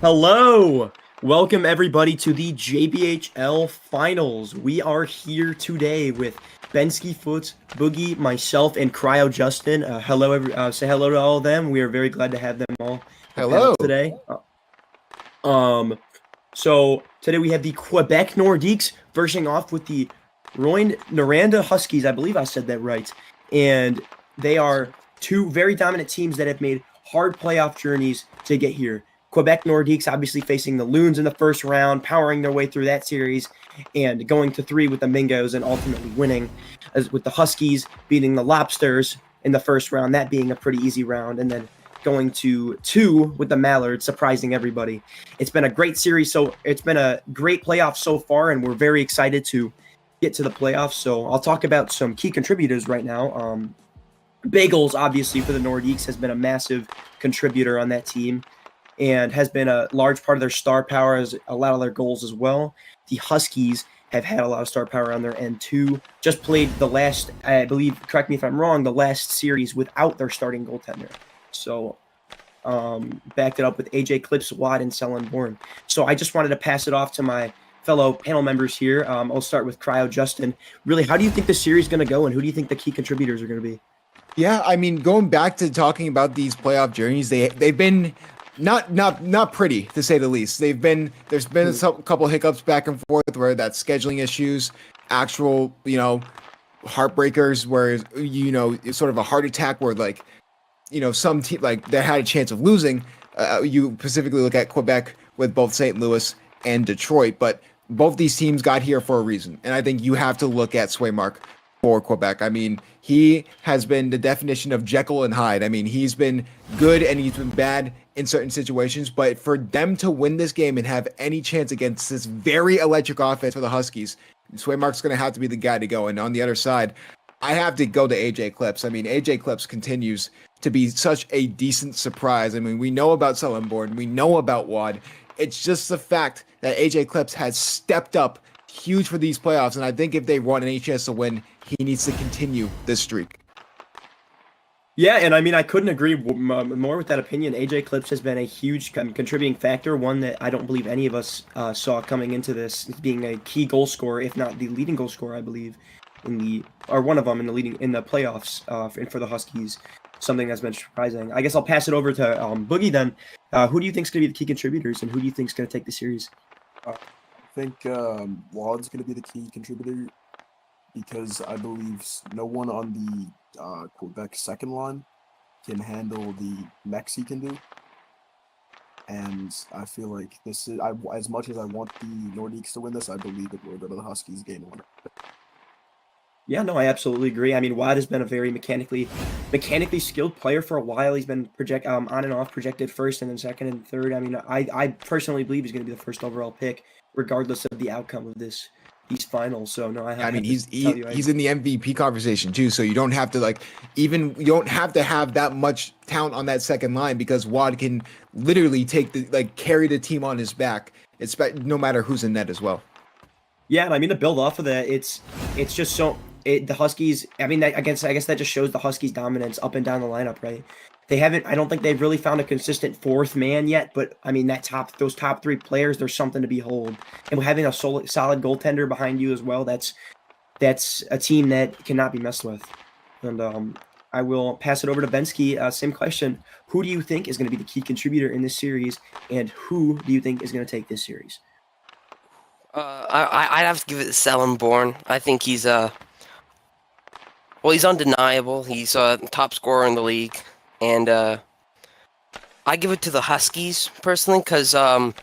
Hello! Welcome everybody to the JBHL finals. We are here today with Bensky Foot, Boogie, myself, and Cryo Justin. Say hello to all of them. We are very glad to have them all on the panel Hello. today. Um, so today we have the Quebec Nordiques versing off with the Rouen Noranda Huskies. I believe I said that right. And they are two very dominant teams that have made hard playoff journeys to get here. Quebec Nordiques obviously facing the Loons in the first round, powering their way through that series, and going to 3 with the Mingos and ultimately winning, as with the Huskies beating the Lobsters in the first round, that being a pretty easy round, and then going to 2 with the Mallards, surprising everybody. It's been a great series, so it's been a great playoff so far, and we're very excited to get to the playoffs. So I'll talk about some key contributors right now. Bagels, obviously, for the Nordiques has been a massive contributor on that team and has been a large part of their star power, as a lot of their goals as well. The Huskies have had a lot of star power on their end too. Just played the last, I believe, correct me if I'm wrong, the last series without their starting goaltender. So backed it up with AJ Clips, Watt, and Sellenborn. So I just wanted to pass it off to my fellow panel members here. I'll start with Cryo Justin. Really, how do you think the series is going to go, and who do you think the key contributors are going to be? Yeah, I mean, going back to talking about these playoff journeys, they've been not pretty, to say the least. There's been a couple hiccups back and forth where that's scheduling issues, actual heartbreakers where it's sort of a heart attack where some team like they had a chance of losing. You specifically look at Quebec with both St. Louis and Detroit, but both these teams got here for a reason, and I think you have to look at Swaymark for Quebec. I mean, he has been the definition of Jekyll and Hyde. I mean, he's been good and he's been bad in certain situations, but for them to win this game and have any chance against this very electric offense for the Huskies, Swaymark's going to have to be the guy to go. And on the other side, I have to go to AJ Clips. I mean, AJ Clips continues to be such a decent surprise. I mean, we know about Sellenborn, we know about Wad. It's just the fact that AJ Clips has stepped up huge for these playoffs, and I think if they want any chance to win, he needs to continue this streak. Yeah, and I mean, I couldn't agree more with that opinion. AJ Clips has been a huge contributing factor, one that I don't believe any of us saw coming into this, being a key goal scorer, if not the leading goal scorer, I believe, or one of them in the playoffs for the Huskies. Something that's been surprising. I guess I'll pass it over to Boogie then. Who do you think is going to be the key contributors, and who do you think is going to take the series? I think Wad's going to be the key contributor because I believe no one on the Quebec second line can handle the mechs he can do. And I feel like this is, as much as I want the Nordiques to win this, I believe it will go to the Huskies game winner. Yeah, no, I absolutely agree. I mean, Watt has been a very mechanically skilled player for a while. He's been on and off projected first and then second and third. I mean, I personally believe he's going to be the first overall pick, regardless of the outcome of these finals. So no, I mean, he's in the MVP conversation too. So you don't have to you don't have to have that much talent on that second line because Wad can literally carry the team on his back. It's no matter who's in net as well. Yeah, and I mean to build off of that, it's just so. The Huskies, I mean, I guess that just shows the Huskies' dominance up and down the lineup, right? I don't think they've really found a consistent fourth man yet, but I mean, those top 3 players, there's something to behold. And having a solid goaltender behind you as well, that's a team that cannot be messed with. And I will pass it over to Bensky. Same question. Who do you think is going to be the key contributor in this series, and who do you think is going to take this series? I'd have to give it to Sellenborn. I think he's he's undeniable. He's a top scorer in the league, and I give it to the Huskies personally because I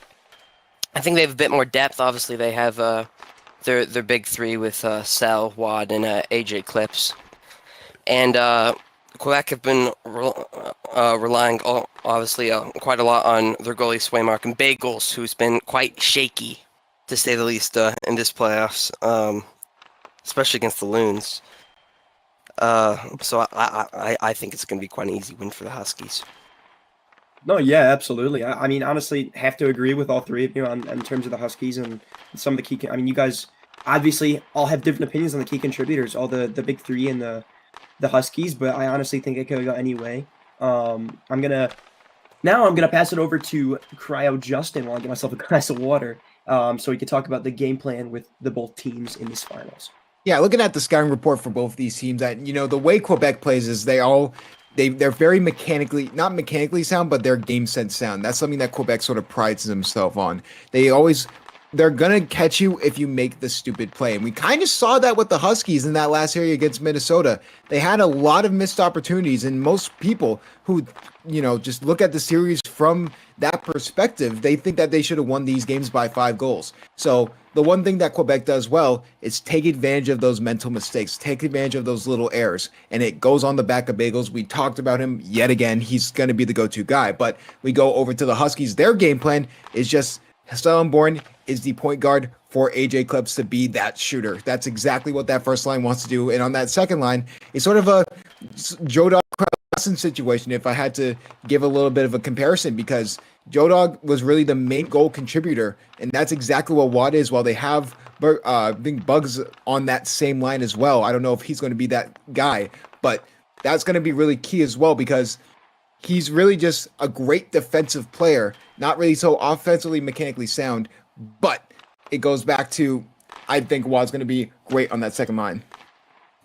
think they have a bit more depth. Obviously, they have their big 3 with Sel, Wad, and AJ Clips, and Quebec have been relying obviously quite a lot on their goalie Swaymark and Bagels, who's been quite shaky, to say the least, in this playoffs, especially against the Loons. So I think it's going to be quite an easy win for the Huskies. No, yeah, absolutely. I mean, honestly, have to agree with all 3 of you in terms of the Huskies and some of the key. I mean, you guys obviously all have different opinions on the key contributors, all the big 3 and the Huskies, but I honestly think it could go any way. I'm gonna Now I'm gonna pass it over to Cryo Justin while I get myself a glass of water, so we can talk about the game plan with the both teams in this finals. Yeah, looking at the scouting report for both these teams, that the way Quebec plays is they're very not mechanically sound, but they're game sense sound. That's something that Quebec sort of prides themselves on. They're gonna catch you if you make the stupid play. And we kind of saw that with the Huskies in that last area against Minnesota. They had a lot of missed opportunities, and most people who just look at the series from that perspective, they think that they should have won these games by 5 goals. So the one thing that Quebec does well is take advantage of those mental mistakes, take advantage of those little errors, and it goes on the back of Bagels. We talked about him yet again. He's going to be the go-to guy. But we go over to the Huskies. Their game plan is just Stellenborn is the point guard for AJ Clips to be that shooter. That's exactly what that first line wants to do. And on that second line, it's sort of a Joe Dog situation, if I had to give a little bit of a comparison, because Joe Dog was really the main goal contributor, and that's exactly what Watt is. While they have Big Bugs on that same line as well, I don't know if he's going to be that guy, but that's going to be really key as well, because he's really just a great defensive player, not really so offensively mechanically sound, but it goes back to, I think Watt's going to be great on that second line.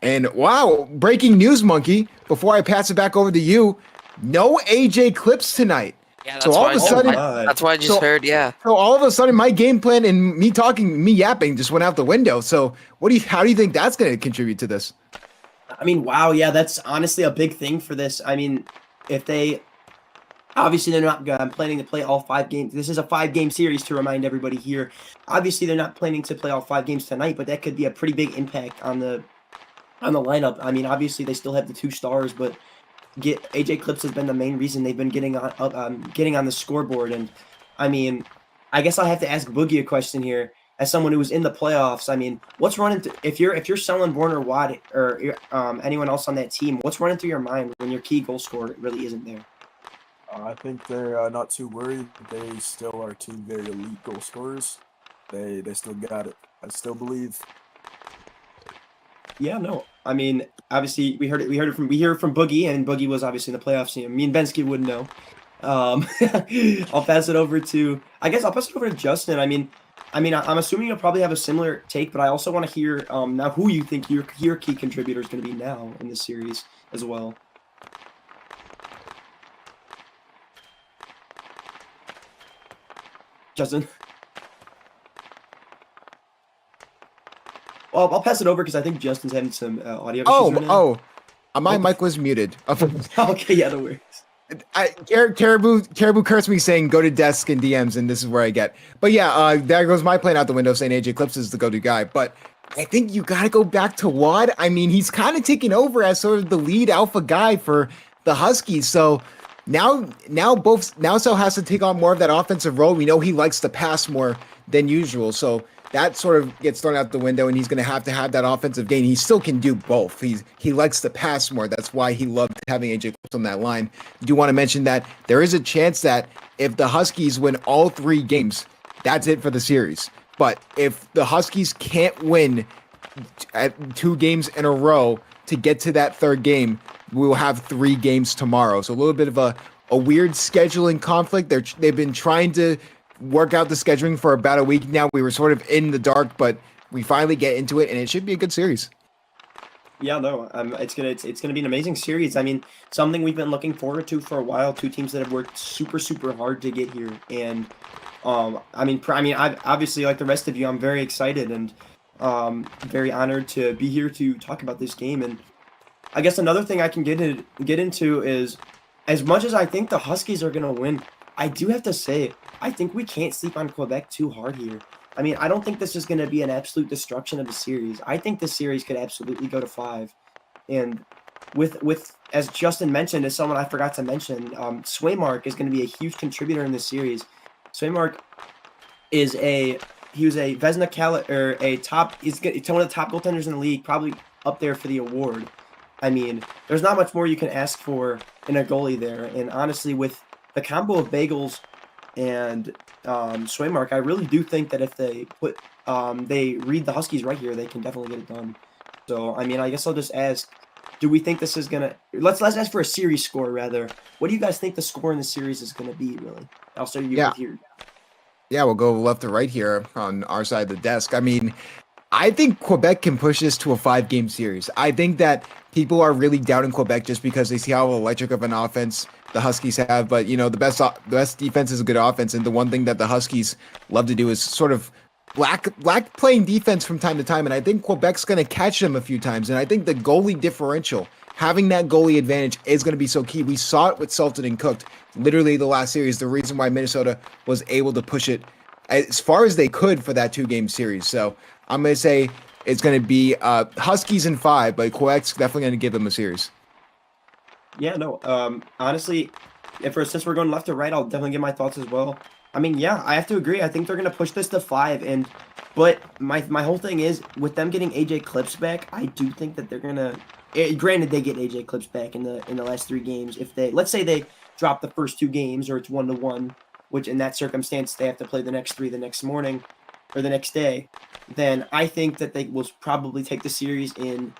And wow, breaking news, Monkey, before I pass it back over to you, no AJ Clips tonight. Yeah, that's So all why of a sudden, that's what I just heard. Yeah. So all of a sudden, my game plan and me yapping just went out the window. So how do you think that's going to contribute to this? I mean, wow, yeah, that's honestly a big thing for this. I mean, if they obviously they're not planning to play all 5 games. This is a 5-game series, to remind everybody here. Obviously, they're not planning to play all 5 games tonight, but that could be a pretty big impact on the lineup. I mean, obviously they still have the 2 stars, but AJ Clips has been the main reason they've been getting on the scoreboard. And I mean, I guess I'll have to ask Boogie a question here. As someone who was in the playoffs, I mean, what's running if you're Stellenborn or Watt or anyone else on that team? What's running through your mind when your key goal scorer really isn't there? I think they're not too worried. They still are 2 very elite goal scorers. They still got it. I still believe. Yeah, no. I mean, obviously we heard it from Boogie, and Boogie was obviously in the playoffs. Me and Bensky wouldn't know. I'll pass it over to Justin. I mean, I'm assuming you'll probably have a similar take, but I also want to hear now who you think your key contributor is going to be now in this series as well. Justin. Well, I'll pass it over because I think Justin's having some audio issues right now. My mic was muted. Okay, yeah, no worries. Caribou cursed me saying go to desk and DMs, and this is where I get. But yeah, there goes my plan out the window saying AJ Clips is the go-to guy. But I think you got to go back to Watt. I mean, he's kind of taking over as sort of the lead alpha guy for the Huskies. So now Sal has to take on more of that offensive role. We know he likes to pass more than usual. So that sort of gets thrown out the window, and he's going to have that offensive game. He still can do both. He likes to pass more. That's why he loved having AJ Clips on that line. I do want to mention that there is a chance that if the Huskies win all 3 games, that's it for the series. But if the Huskies can't win at 2 games in a row to get to that 3rd game, we will have 3 games tomorrow. So a little bit of a weird scheduling conflict. They've been trying to work out the scheduling for about a week now. We were sort of in the dark, but we finally get into it, and it should be a good series. Yeah, no, it's gonna be an amazing series. I mean, something we've been looking forward to for a while. 2 teams that have worked super, super hard to get here, and I obviously, like the rest of you, I'm very excited and very honored to be here to talk about this game. And I guess another thing I can get into is, as much as I think the Huskies are gonna win, I do have to say, I think we can't sleep on Quebec too hard here. I mean, I don't think this is going to be an absolute destruction of the series. I think this series could absolutely go to 5. And with as Justin mentioned, as someone I forgot to mention, Swaymark is going to be a huge contributor in this series. Swaymark is he was a Vezina or a top. He's one of the top goaltenders in the league, probably up there for the award. I mean, there's not much more you can ask for in a goalie there. And honestly, with the combo of Bagels and Swaymark, I really do think that if they they read the Huskies right here, they can definitely get it done. So, I mean, I guess I'll just ask, do we think this is gonna? Let's ask for a series score rather. What do you guys think the score in the series is gonna be? Really, I'll start you Yeah. with here. Yeah, we'll go left to right here on our side of the desk. I mean, I think Quebec can push this to a 5-game series. I think that people are really doubting Quebec just because they see how electric of an offense the Huskies have. But the best defense is a good offense, and the one thing that the Huskies love to do is sort of lack playing defense from time to time. And I think Quebec's going to catch them a few times. And I think the goalie differential, having that goalie advantage, is going to be so key. We saw it with Sultan and Cooked. Literally, the last series, the reason why Minnesota was able to push it as far as they could for that 2-game series. So I'm going to say it's going to be Huskies in 5, but Quebec's definitely going to give them a series. Yeah, no. Honestly, since we're going left to right, I'll definitely give my thoughts as well. I mean, yeah, I have to agree. I think they're gonna push this to 5, but my whole thing is with them getting AJ Clips back. I do think that they're gonna. Granted, they get AJ Clips back in the last 3 games. If let's say they drop the first 2 games or it's 1-1, which in that circumstance they have to play the next 3 the next morning or the next day, then I think that they will probably take the series in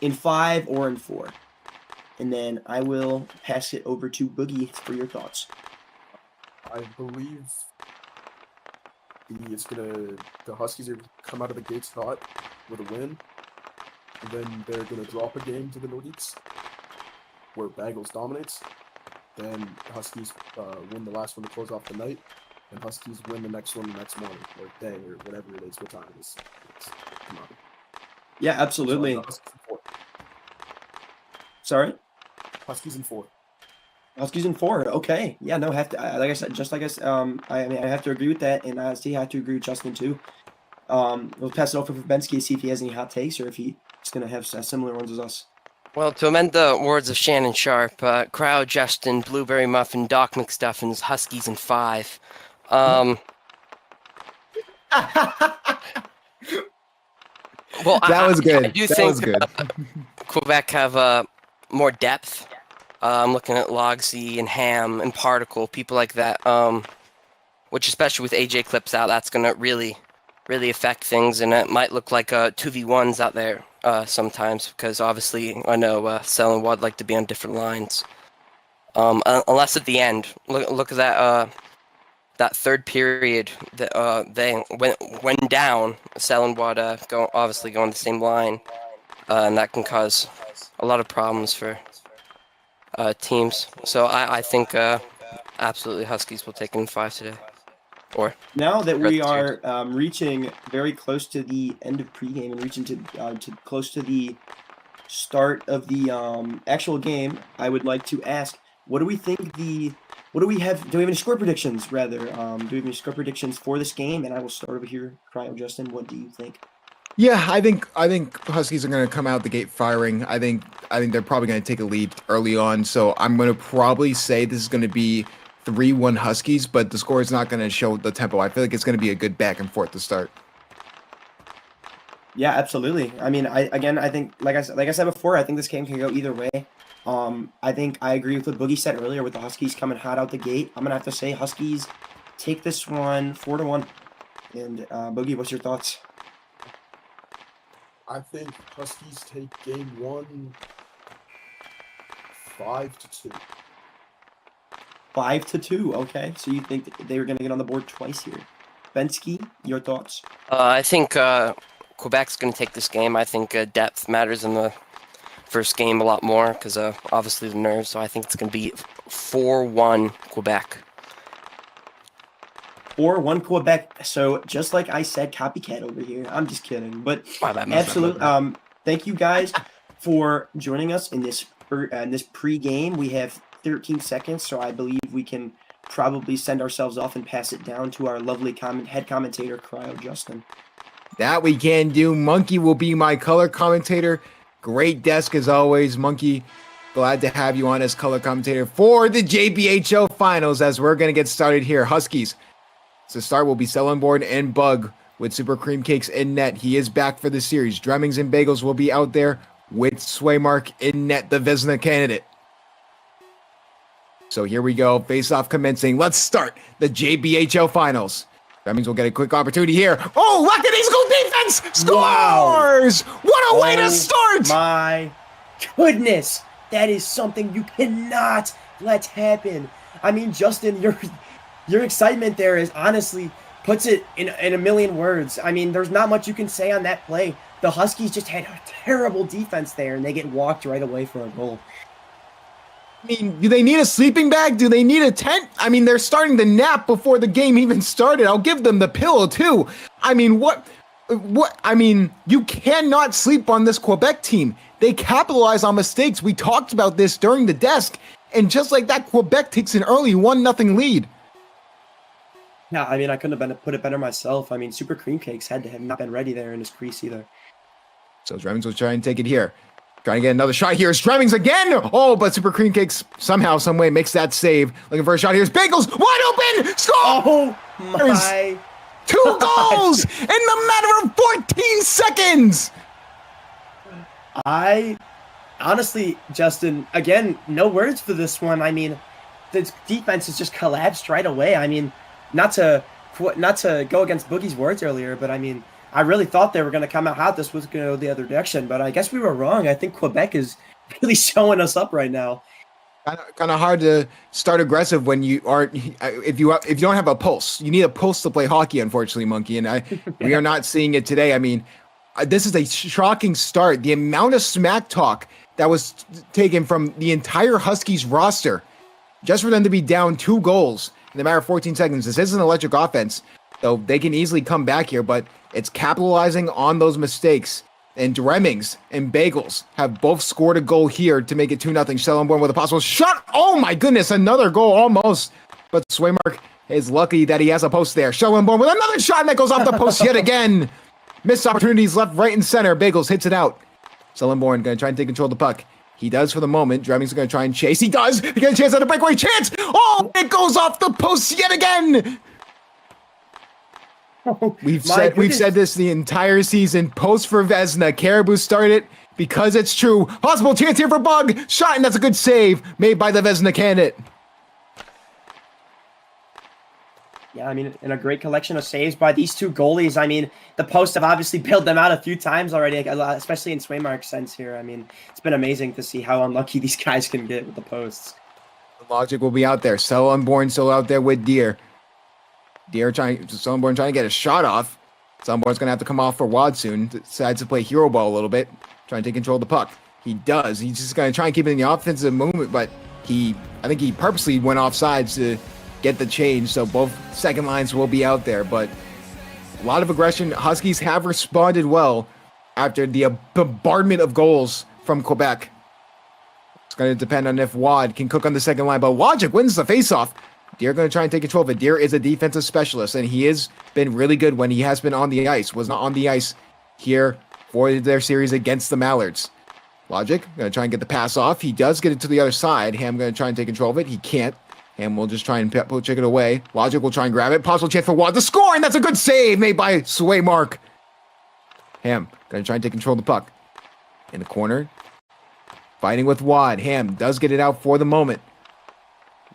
5 or in 4. And then I will pass it over to Boogie for your thoughts. I believe the Huskies are come out of the gates hot with a win, and then they're gonna drop a game to the Nordiques, where Bagels dominates. Then the Huskies win the last one to close off the night, and Huskies win the next one the next morning or day or whatever it is. What time it is? Come on. Yeah, absolutely. So, Huskies in 4. Sorry? Huskies in 4. Huskies in 4. Okay. Yeah, no, have to like I said, I mean I have to agree with that, and I have to agree with Justin too. We'll pass it over for Bensky, see if he has any hot takes or if he's gonna have similar ones as us. Well, to amend the words of Shannon Sharp, Crowd, Justin, Blueberry Muffin, Doc McStuffins, Huskies in 5. Well, That was good. I do That think was good. Quebec have more depth. I'm looking at Logsy and Ham and Particle, people like that. Which, especially with AJ Clips out, that's going to really affect things, and it might look like 2v1s out there sometimes, because obviously I know Sell and Wad like to be on different lines. Unless at the end, look at that third period that they went down. Sell and Wad go on the same line, and that can cause a lot of problems for teams. So I think absolutely Huskies will take it in 5 today. Or Now that we Red are reaching very close to the end of pregame and reaching to close to the start of the actual game, I would like to ask, what do we think what do we have? Do we have any score predictions? Rather, do we have any score predictions for this game? And I will start over here. Cryo, Justin, what do you think? Yeah, I think Huskies are going to come out the gate firing. I think they're probably going to take a lead early on. So I'm going to probably say this is going to be 3-1 Huskies, but the score is not going to show the tempo. I feel like it's going to be a good back and forth to start. Yeah, absolutely. I mean, I think like I said before, I think this game can go either way. I think I agree with what Boogie said earlier with the Huskies coming hot out the gate. I'm gonna have to say Huskies take this one 4-1. And Boogie, what's your thoughts? I think Huskies take game 1 5-2. 5-2. Okay, so you think they were gonna get on the board twice here? Bensky, your thoughts? I think Quebec's going to take this game. I think depth matters in the first game a lot more because obviously the nerves. So I think it's going to be 4-1 Quebec. 4-1 Quebec. So just like I said, copycat over here. I'm just kidding, but absolutely. Thank you guys for joining us in this pre-game. We have 13 seconds, so I believe we can probably send ourselves off and pass it down to our lovely head commentator, Cryo Justin. That we can do. Monkey will be my color commentator. Great desk as always, Monkey. Glad to have you on as color commentator for the JBHL finals as we're going to get started here. Huskies. So start will be Sellenborn and Bug with Super Cream Cakes in net. He is back for the series. Dremmings and Bagels will be out there with Swaymark in net, the Vezina candidate. So here we go. Face-off commencing. Let's start the JBHL finals. That means we'll get a quick opportunity here. Oh, look at these goal defense! Wow. Scores! What a way to start! My goodness, that is something you cannot let happen. I mean, Justin, your excitement there is honestly puts it in a million words. I mean, there's not much you can say on that play. The Huskies just had a terrible defense there, and they get walked right away for a goal. I mean, do they need a sleeping bag? Do they need a tent? I mean, they're starting to nap before the game even started. I'll give them the pillow too. I mean, I mean, you cannot sleep on this Quebec team. They capitalize on mistakes. We talked about this during the desk, and just like that, Quebec takes an early 1-0 lead. Yeah, I mean, I couldn't have put it better myself. I mean, Super Cream Cakes had to have not been ready there in his crease either. So Dremmings will try and take it here. Trying to get another shot here. It's Dremmings again. Oh, but Super Cream Cakes somehow, some way makes that save. Looking for a shot. Here's Bagels. Wide open. Score. Oh my. 2 goals in the matter of 14 seconds. I honestly, Justin, again, no words for this one. I mean, the defense has just collapsed right away. I mean, not to go against Boogie's words earlier, but I mean, I really thought they were going to come out hot. This was going to go the other direction, but I guess we were wrong. I think Quebec is really showing us up right now. Kind of hard to start aggressive when you aren't. If you don't have a pulse, you need a pulse to play hockey. Unfortunately, Monkey, and we are not seeing it today. I mean, this is a shocking start. The amount of smack talk that was taken from the entire Huskies roster, just for them to be down 2 goals in the matter of 14 seconds. This is an electric offense, so they can easily come back here, but it's capitalizing on those mistakes. And Dremmings and Bagels have both scored a goal here to make it 2-0. Schellenborn with a possible shot. Oh my goodness, another goal almost. But Swaymark is lucky that he has a post there. Schellenborn with another shot, and that goes off the post yet again. Missed opportunities left, right, and center. Bagels hits it out. Schellenborn going to try and take control of the puck. He does for the moment. Dremmings going to try and chase. He does. He gets a chance at a breakaway chance. Oh, it goes off the post yet again. We've said this the entire season. Post for Vezina. Caribou started because it's true. Possible chance here for Bug. Shot, and that's a good save made by the Vezina candidate. Yeah, I mean, in a great collection of saves by these 2 goalies. I mean, the posts have obviously bailed them out a few times already, especially in Swaymark's sense here. I mean, it's been amazing to see how unlucky these guys can get with the posts. The logic will be out there. Schellenborn still out there with Deer. Schellenborn trying to get a shot off. Schellenborn's going to have to come off for Wad soon. Decides to play hero ball a little bit. Trying to take control of the puck. He does. He's just going to try and keep it in the offensive movement, but I think he purposely went off sides to get the change, so both second lines will be out there, but a lot of aggression. Huskies have responded well after the bombardment of goals from Quebec. It's going to depend on if Wad can cook on the second line, but Wojcik wins the faceoff. Deer going to try and take control of it. Deer is a defensive specialist, and he has been really good when he has been on the ice. Was not on the ice here for their series against the Mallards. Logic going to try and get the pass off. He does get it to the other side. Ham going to try and take control of it. He can't. Ham will just try and check it away. Logic will try and grab it. Possible chance for Wad to score, and that's a good save made by Swaymark. Ham going to try and take control of the puck. In the corner. Fighting with Wad. Ham does get it out for the moment.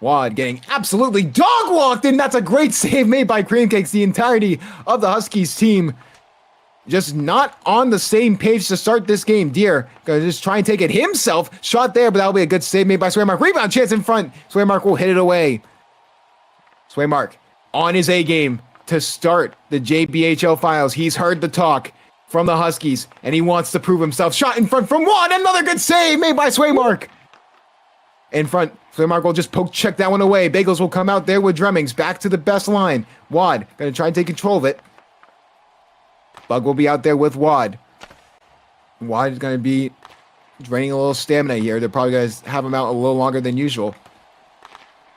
Wad getting absolutely dog-walked, and that's a great save made by Cream Cakes. The entirety of the Huskies team just not on the same page to start this game. Deer gonna just try and take it himself. Shot there, but that'll be a good save made by Swaymark. Rebound chance in front. Swaymark will hit it away. Swaymark on his A game to start the JBHL finals. He's heard the talk from the Huskies, and he wants to prove himself. Shot in front from Wad. Another good save made by Swaymark. In front, Swaymark will just check that one away. Bagels will come out there with Dremmings. Back to the best line. Wad going to try and take control of it. Bug will be out there with Wad. Wad is going to be draining a little stamina here. They're probably going to have him out a little longer than usual.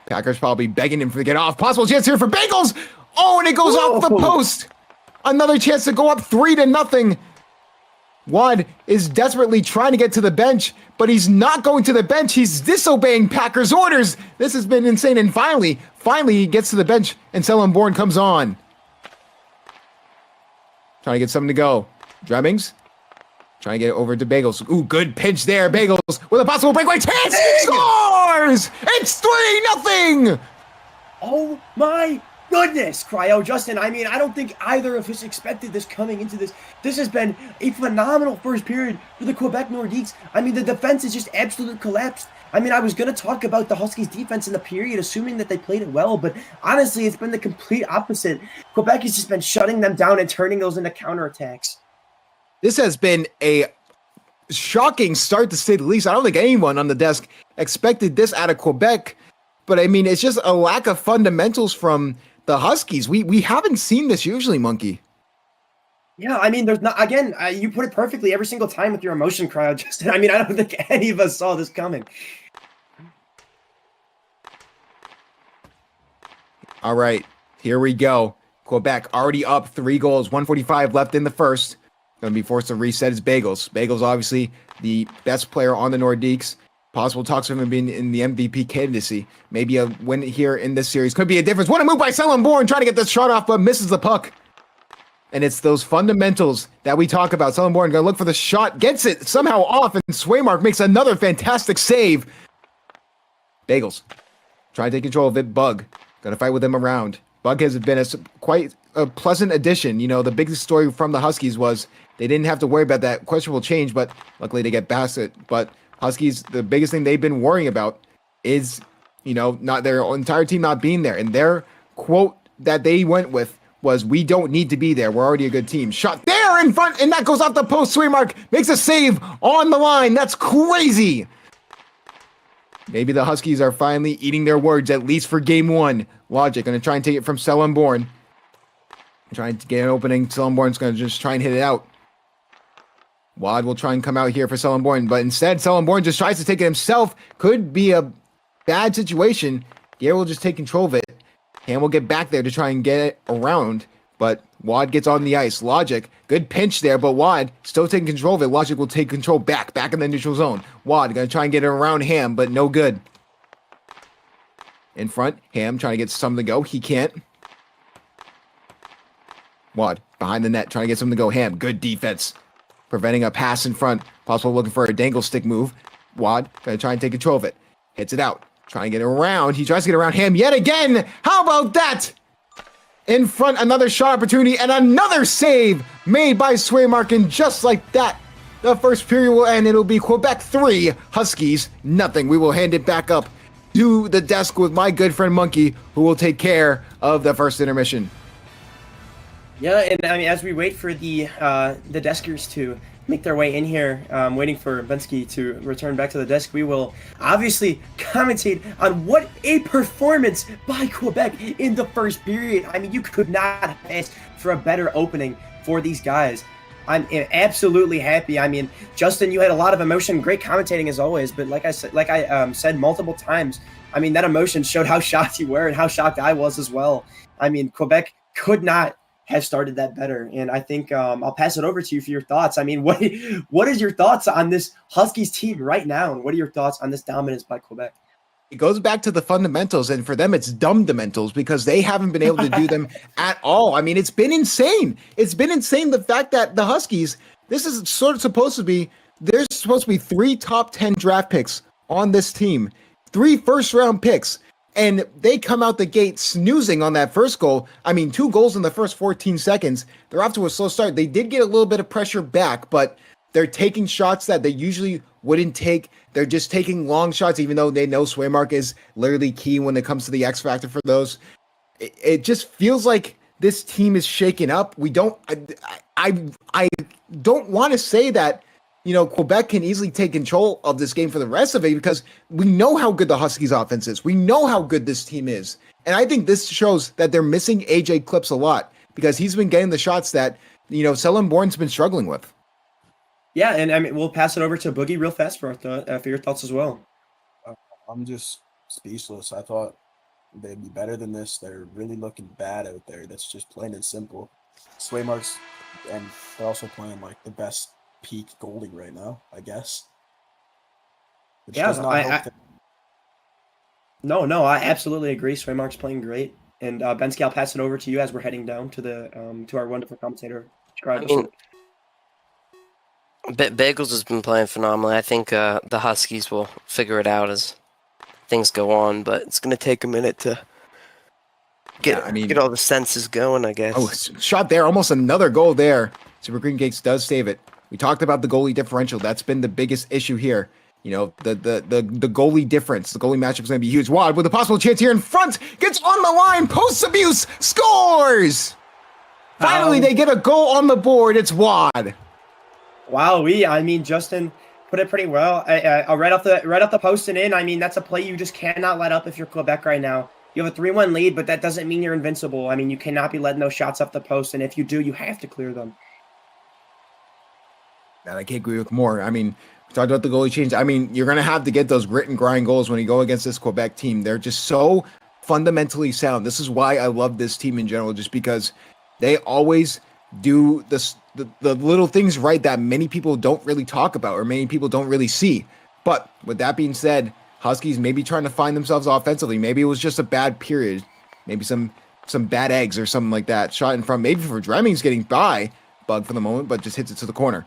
Packers probably begging him to get off. Possible chance here for Bagels. Oh, and it goes off the post. Another chance to go up 3-0. Wad is desperately trying to get to the bench, but he's not going to the bench. He's disobeying Packers' orders. This has been insane. And finally he gets to the bench, and Schellenborn comes on. Trying to get something to go. Dremmings trying to get it over to Bagels. Ooh, good pinch there. Bagels with a possible breakaway chance. He scores! It's 3-0. Oh my goodness, Cryo, Justin. I mean, I don't think either of us expected this coming into this. This has been a phenomenal first period for the Quebec Nordiques. I mean, the defense is just absolute collapsed. I mean, I was going to talk about the Huskies' defense in the period, assuming that they played it well, but honestly, it's been the complete opposite. Quebec has just been shutting them down and turning those into counterattacks. This has been a shocking start, to say the least. I don't think anyone on the desk expected this out of Quebec, but I mean, it's just a lack of fundamentals from the Huskies. We haven't seen this usually, Monkey. Yeah, I mean, there's not, again, you put it perfectly every single time with your emotion, Cryo, Justin. I mean, I don't think any of us saw this coming. All right, here we go. Quebec already up 3 goals, 1:45 left in the first. Going to be forced to reset his Bagels. Bagels, obviously, the best player on the Nordiques. Possible talks of him being in the MVP candidacy. Maybe a win here in this series could be a difference. What a move by Sellenborn, trying to get this shot off, but misses the puck. And it's those fundamentals that we talk about. Sellenborn going to look for the shot, gets it somehow off, and Swaymark makes another fantastic save. Bagels trying to take control of it. Bug going to fight with him around. Bug has been quite a pleasant addition. You know, the biggest story from the Huskies was they didn't have to worry about that questionable change, but luckily they get past it. But Huskies, the biggest thing they've been worrying about is, you know, not their entire team not being there. And their quote that they went with was, "We don't need to be there. We're already a good team." Shot there in front, and that goes off the post. Swaymark makes a save on the line. That's crazy. Maybe the Huskies are finally eating their words, at least for game one. Logic going to try and take it from Sellenborn. Trying to get an opening. Sellenborn's going to just try and hit it out. Wad will try and come out here for Sellenborn, but instead Sellenborn just tries to take it himself. Could be a bad situation. Gare will just take control of it. Ham will get back there to try and get it around, but Wad gets on the ice. Logic, good pinch there, but Wad still taking control of it. Logic will take control back in the neutral zone. Wad going to try and get it around Ham, but no good. In front, Ham trying to get something to go. He can't. Wad behind the net, trying to get something to go. Ham, good defense. Preventing a pass in front. Possible looking for a dangle stick move. Wad going to try and take control of it. Hits it out. Trying to get around. He tries to get around Ham yet again. How about that? In front, another shot opportunity and another save made by Swaymark. And just like that, the first period will end. It'll be Quebec 3, Huskies nothing. We will hand it back up to the desk with my good friend Monkey, who will take care of the first intermission. Yeah, and I mean, as we wait for the deskers to make their way in here, waiting for Bensky to return back to the desk, we will obviously commentate on what a performance by Quebec in the first period. I mean, you could not have asked for a better opening for these guys. I'm absolutely happy. I mean, Justin, you had a lot of emotion, great commentating as always, but like I said multiple times, I mean, that emotion showed how shocked you were and how shocked I was as well. I mean, Quebec could not have started that better, and I think I'll pass it over to you for your thoughts. I mean, what is your thoughts on this Huskies team right now, and what are your thoughts on this dominance by Quebec? It goes back to the fundamentals, and for them, it's dumb-damentals because they haven't been able to do them at all. I mean, it's been insane. It's been insane, the fact that the Huskies, this is sort of supposed to be, there's supposed to be 3 top 10 draft picks on this team, 3 first-round picks, and they come out the gate snoozing on that first goal. I mean, 2 goals in the first 14 seconds. They're off to a slow start. They did get a little bit of pressure back, but they're taking shots that they usually wouldn't take. They're just taking long shots, even though they know Swaymark is literally key when it comes to the X factor for those. It just feels like this team is shaken up. I don't want to say that, you know, Quebec can easily take control of this game for the rest of it because we know how good the Huskies offense is. We know how good this team is. And I think this shows that they're missing AJ Clips a lot because he's been getting the shots that, you know, Sellenborn's been struggling with. Yeah, and I mean, we'll pass it over to Boogie real fast for your thoughts as well. I'm just speechless. I thought they'd be better than this. They're really looking bad out there. That's just plain and simple. Swaymark's, and they're also playing like the best peak Golding right now, I guess. Which does not help them. No, I absolutely agree. Swaymark's playing great. And Bensky, I'll pass it over to you as we're heading down to the to our wonderful commentator. I mean, Bagels has been playing phenomenally. I think the Huskies will figure it out as things go on, but it's going to take a minute to Get all the senses going, I guess. Oh, shot there, almost another goal there. Super Green Cakes does save it. We talked about the goalie differential. That's been the biggest issue here. You know, the goalie difference. The goalie matchup is going to be huge. Wad with a possible chance here in front. Gets on the line. Post abuse. Scores. Finally, they get a goal on the board. It's Wad. Wow, I mean, Justin put it pretty well. Right off the post and in. I mean, that's a play you just cannot let up if you're Quebec right now. You have a 3-1 lead, but that doesn't mean you're invincible. I mean, you cannot be letting those shots off the post, and if you do, you have to clear them. That I can't agree with more. I mean, we talked about the goalie change. I mean, you're going to have to get those grit and grind goals when you go against this Quebec team. They're just so fundamentally sound. This is why I love this team in general, just because they always do the little things right that many people don't really talk about or many people don't really see. But with that being said, Huskies maybe trying to find themselves offensively. Maybe it was just a bad period. Maybe some bad eggs or something like that. Shot in front. Maybe for Dremming's getting by Bug for the moment, but just hits it to the corner.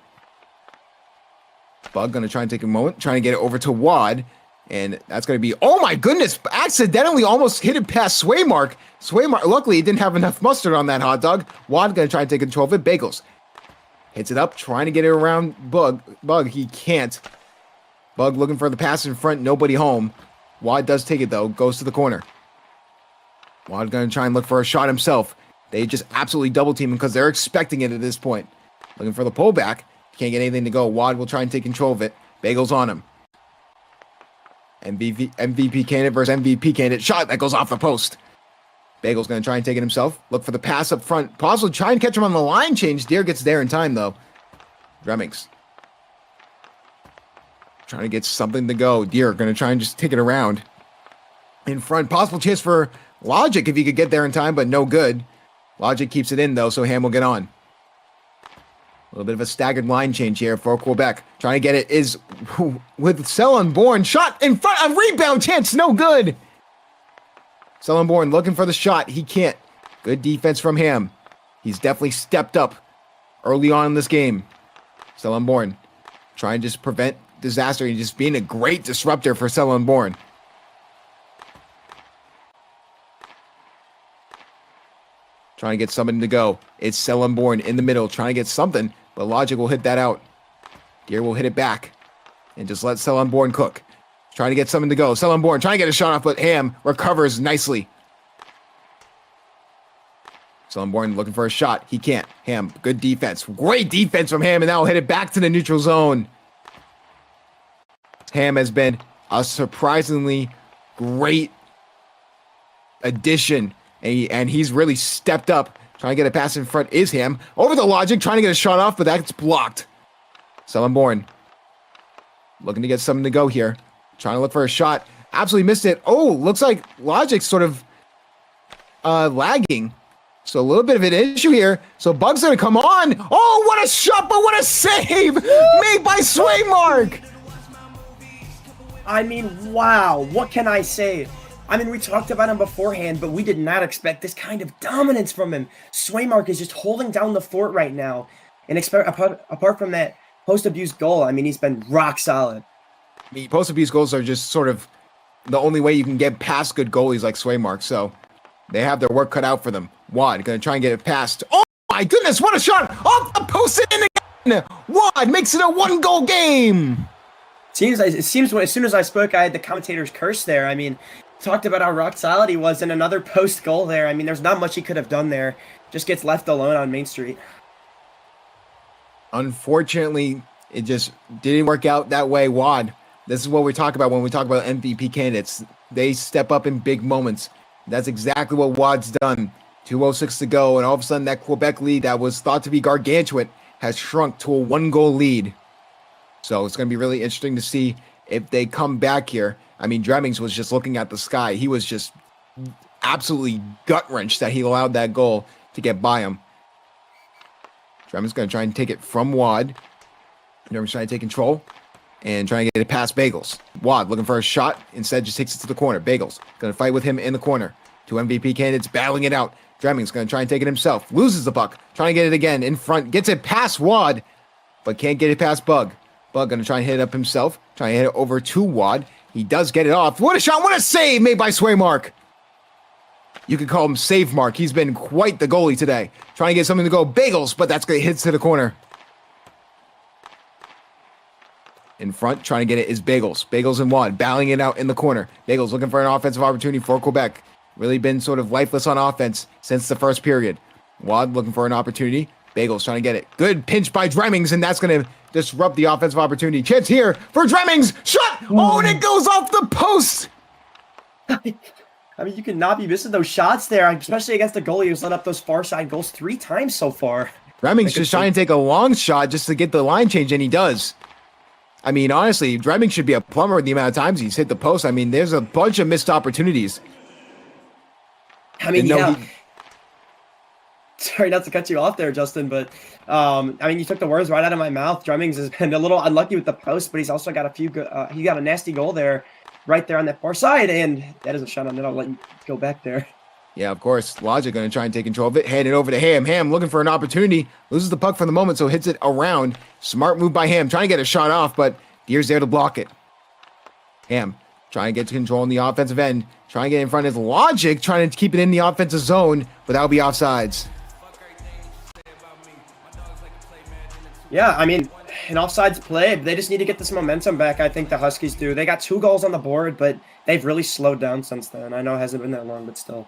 Bug going to try and take a moment, trying to get it over to Wad. And that's going to be, oh my goodness, accidentally almost hit it past Swaymark. Swaymark, luckily he didn't have enough mustard on that hot dog. Wad going to try and take control of it. Bagels hits it up, trying to get it around Bug. Bug, he can't. Bug looking for the pass in front, nobody home. Wad does take it though, goes to the corner. Wad going to try and look for a shot himself. They just absolutely double team him because they're expecting it at this point. Looking for the pullback. Can't get anything to go. Wad will try and take control of it. Bagels on him. MVP candidate versus MVP candidate. Shot that goes off the post. Bagel's going to try and take it himself. Look for the pass up front. Possibly try and catch him on the line change. Deer gets there in time though. Dremmings trying to get something to go. Deer going to try and just take it around. In front. Possible chance for Logic if he could get there in time, but no good. Logic keeps it in though, so Ham will get on. A little bit of a staggered line change here for Quebec. Trying to get it is with Sellenborn. Shot in front. A rebound chance. No good. Sellenborn looking for the shot. He can't. Good defense from him. He's definitely stepped up early on in this game. Sellenborn trying to just prevent disaster. He's just being a great disruptor for Sellenborn. Trying to get something to go. It's Sellenborn in the middle, trying to get something, but Logic will hit that out. Gear will hit it back and just let Sellenborn cook. Trying to get something to go. Sellenborn trying to get a shot off, but Ham recovers nicely. Sellenborn looking for a shot. He can't. Ham, good defense. Great defense from Ham, and now will hit it back to the neutral zone. Ham has been a surprisingly great addition. And he's really stepped up. Trying to get a pass in front is Ham. Over the Logic, trying to get a shot off, but that's blocked. Sellenborn looking to get something to go here. Trying to look for a shot. Absolutely missed it. Oh, looks like Logic's sort of lagging. So a little bit of an issue here. So Bug's going to come on. Oh, what a shot, but what a save made by Swaymark. I mean, wow. What can I say? I mean, we talked about him beforehand, but we did not expect this kind of dominance from him. Swaymark is just holding down the fort right now. And apart from that post-abuse goal, I mean, he's been rock solid. I mean, post-abuse goals are just sort of the only way you can get past good goalies like Swaymark. So they have their work cut out for them. Wad going to try and get it past. Oh my goodness, what a shot! Off the post and again! Wad makes it a 1-goal game! It seems as soon as I spoke, I had the commentator's curse there. I mean, talked about how rock solid he was, and another post goal there. I mean, there's not much he could have done there. Just gets left alone on Main Street. Unfortunately, it just didn't work out that way. Wad, this is what we talk about when we talk about MVP candidates. They step up in big moments. That's exactly what Wad's done. 2:06 to go, and all of a sudden that Quebec lead that was thought to be gargantuan has shrunk to a 1-goal lead. So it's going to be really interesting to see if they come back here. I mean, Dremmings was just looking at the sky. He was just absolutely gut-wrenched that he allowed that goal to get by him. Dremmings going to try and take it from Wad. Dremmings trying to take control and trying to get it past Bagels. Wad looking for a shot. Instead, just takes it to the corner. Bagels going to fight with him in the corner. 2 MVP candidates battling it out. Dremmings going to try and take it himself. Loses the puck. Trying to get it again in front. Gets it past Wad, but can't get it past Bug. Bug going to try and hit it up himself. Trying to hit it over to Wad. He does get it off. What a shot. What a save made by Swaymark. You could call him Save Mark. He's been quite the goalie today. Trying to get something to go. Bagels, but that's going to hit to the corner. In front, trying to get it is Bagels. Bagels and Wad battling it out in the corner. Bagels looking for an offensive opportunity for Quebec. Really been sort of lifeless on offense since the first period. Wad looking for an opportunity. Bagels trying to get it. Good pinch by Dremmings, and that's going to disrupt the offensive opportunity. Chance here for Dremmings. Shot! Oh, and it goes off the post! I mean, you cannot be missing those shots there, especially against the goalie who's let up those far side goals 3 times so far. Dremmings just trying to take a long shot just to get the line change, and he does. I mean, honestly, Dremming should be a plumber with the amount of times he's hit the post. I mean, there's a bunch of missed opportunities. I mean, yeah. Sorry not to cut you off there, Justin, but I mean, you took the words right out of my mouth. Dremmings has been a little unlucky with the post, but he's also got a few good. He got a nasty goal there, right there on that far side, and that is a shot on net. I'll let you go back there. Yeah, of course. Logic going to try and take control of it. Hand it over to Ham. Ham looking for an opportunity. Loses the puck for the moment, so hits it around. Smart move by Ham. Trying to get a shot off, but Deer's there to block it. Ham trying to get to control in the offensive end. Trying to get in front of his Logic. Trying to keep it in the offensive zone, but that'll be offsides. Yeah, I mean, an offsides play. They just need to get this momentum back, I think the Huskies do. They got 2 goals on the board, but they've really slowed down since then. I know it hasn't been that long, but still.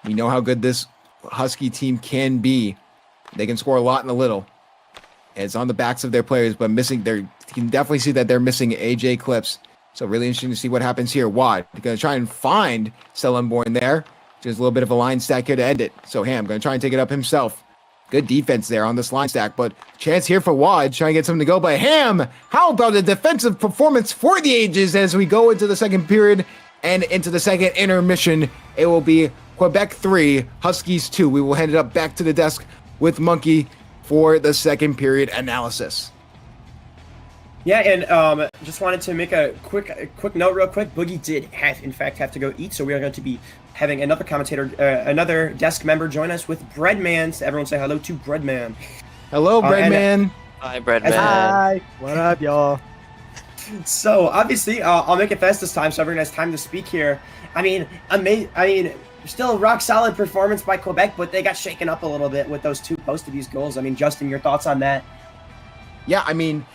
We know how good this Husky team can be. They can score a lot in a little. It's on the backs of their players, but missing. You can definitely see that they're missing AJ Clips. So really interesting to see what happens here. Wad going to try and find Stellenborn there. Just a little bit of a line stack here to end it. So Ham going to try and take it up himself. Good defense there on this line stack, but chance here for Wad trying to get something to go. But Ham, how about a defensive performance for the ages as we go into the second period and into the second intermission? It will be Quebec 3, Huskies 2. We will hand it up back to the desk with Monkey for the second period analysis. Yeah, and just wanted to make a quick note real quick. Boogie did in fact have to go eat, so we are going to be having another commentator, another desk member join us with Breadman. So everyone say hello to Breadman. Hello, Breadman. Hi, Breadman. Hi. What up, y'all? So obviously, I'll make it fast this time, so everyone has time to speak here. I mean, still a rock solid performance by Quebec, but they got shaken up a little bit with those 2 post-abuse goals. I mean, Justin, your thoughts on that? Yeah, I mean,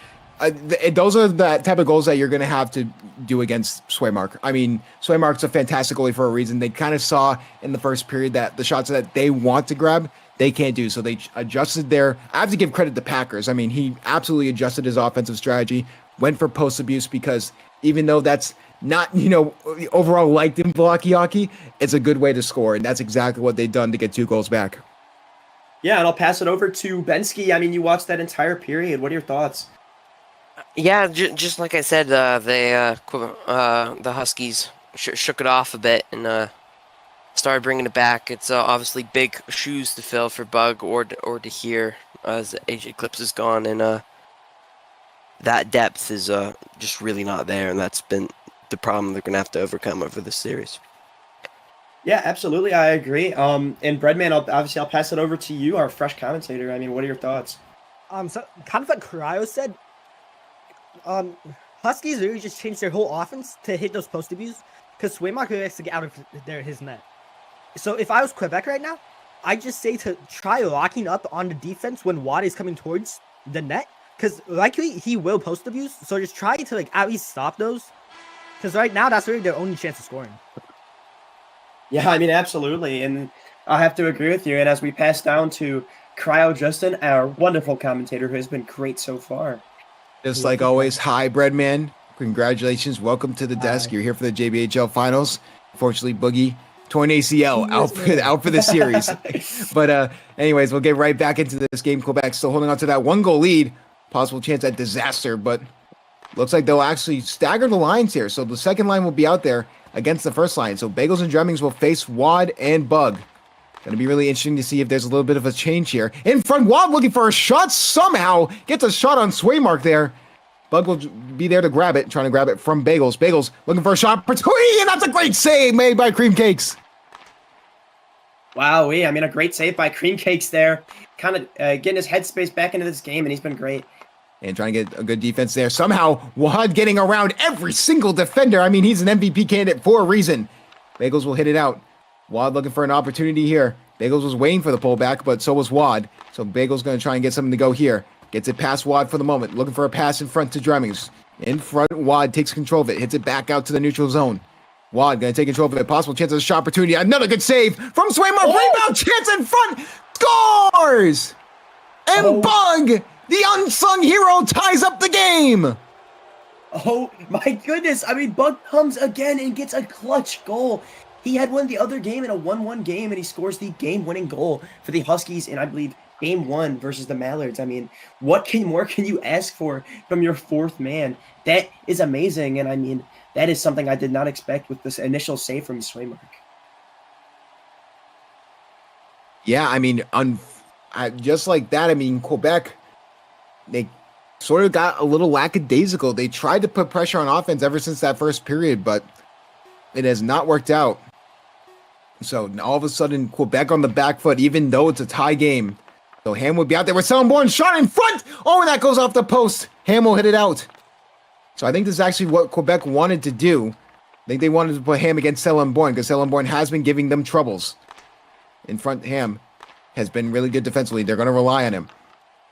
those are the type of goals that you're going to have to do against Swaymark. I mean, Swaymark's a fantastic goalie for a reason. They kind of saw in the first period that the shots that they want to grab, they can't do. So they adjusted their... I have to give credit to Packers. I mean, he absolutely adjusted his offensive strategy, went for post abuse because even though that's not, overall liked in blocky hockey, it's a good way to score. And that's exactly what they've done to get 2 goals back. Yeah, and I'll pass it over to Bensky. I mean, you watched that entire period. What are your thoughts? Yeah, just like I said, the Huskies shook it off a bit and started bringing it back. It's obviously big shoes to fill for Bug or to hear as AJ Clips is gone, and that depth is just really not there, and that's been the problem they're gonna have to overcome over this series. Yeah, absolutely, I agree. And Breadman, I'll pass it over to you, our fresh commentator. I mean, what are your thoughts? So kind of like Cryo said, Huskies really just changed their whole offense to hit those post abuse because Swaymark really likes to get out of his net. So if I was Quebec right now, I'd just say to try locking up on the defense when Watt is coming towards the net because likely he will post abuse. So just try to at least stop those because right now that's really their only chance of scoring. Yeah, I mean, absolutely. And I have to agree with you. And as we pass down to Cryo Justin, our wonderful commentator who has been great so far. Just like always, hi, Breadman. Congratulations. Welcome to the desk. You're here for the JBHL finals. Unfortunately, Boogie, torn ACL, out for the series. But anyways, we'll get right back into this game. Quebec still holding on to that 1-goal lead. Possible chance at disaster, but looks like they'll actually stagger the lines here. So the second line will be out there against the first line. So Bagels and Dremmings will face Wad and Bug. Going to be really interesting to see if there's a little bit of a change here. In front, Wad looking for a shot. Somehow gets a shot on Swaymark there. Bug will be there to grab it, trying to grab it from Bagels. Bagels looking for a shot. And that's a great save made by Cream Cakes. Wow, I mean, a great save by Cream Cakes there. Kind of getting his headspace back into this game, and he's been great. And trying to get a good defense there. Somehow, Wad getting around every single defender. I mean, he's an MVP candidate for a reason. Bagels will hit it out. Wad looking for an opportunity here. Bagels was waiting for the pullback, but so was Wad. So Bagels going to try and get something to go here. Gets it past Wad for the moment. Looking for a pass in front to Dremmings. In front, Wad takes control of it. Hits it back out to the neutral zone. Wad going to take control of it. Possible chance of a shot opportunity. Another good save from Swaymark. Rebound chance in front. Scores! And Bug, the unsung hero, ties up the game. Oh my goodness. I mean, Bug comes again and gets a clutch goal. He had won the other game in a 1-1 game, and he scores the game-winning goal for the Huskies in, I believe, Game 1 versus the Mallards. I mean, what more can you ask for from your fourth man? That is amazing, and I mean, that is something I did not expect with this initial save from Swaymark. Yeah, I mean, just like that, I mean, Quebec, they sort of got a little lackadaisical. They tried to put pressure on offense ever since that first period, but it has not worked out. So all of a sudden, Quebec on the back foot, even though it's a tie game. So Ham would be out there with Sellenborn, shot in front. Oh, and that goes off the post. Ham will hit it out. So I think this is actually what Quebec wanted to do. I think they wanted to put Ham against Sellenborn because Sellenborn has been giving them troubles. In front, Ham has been really good defensively. They're going to rely on him.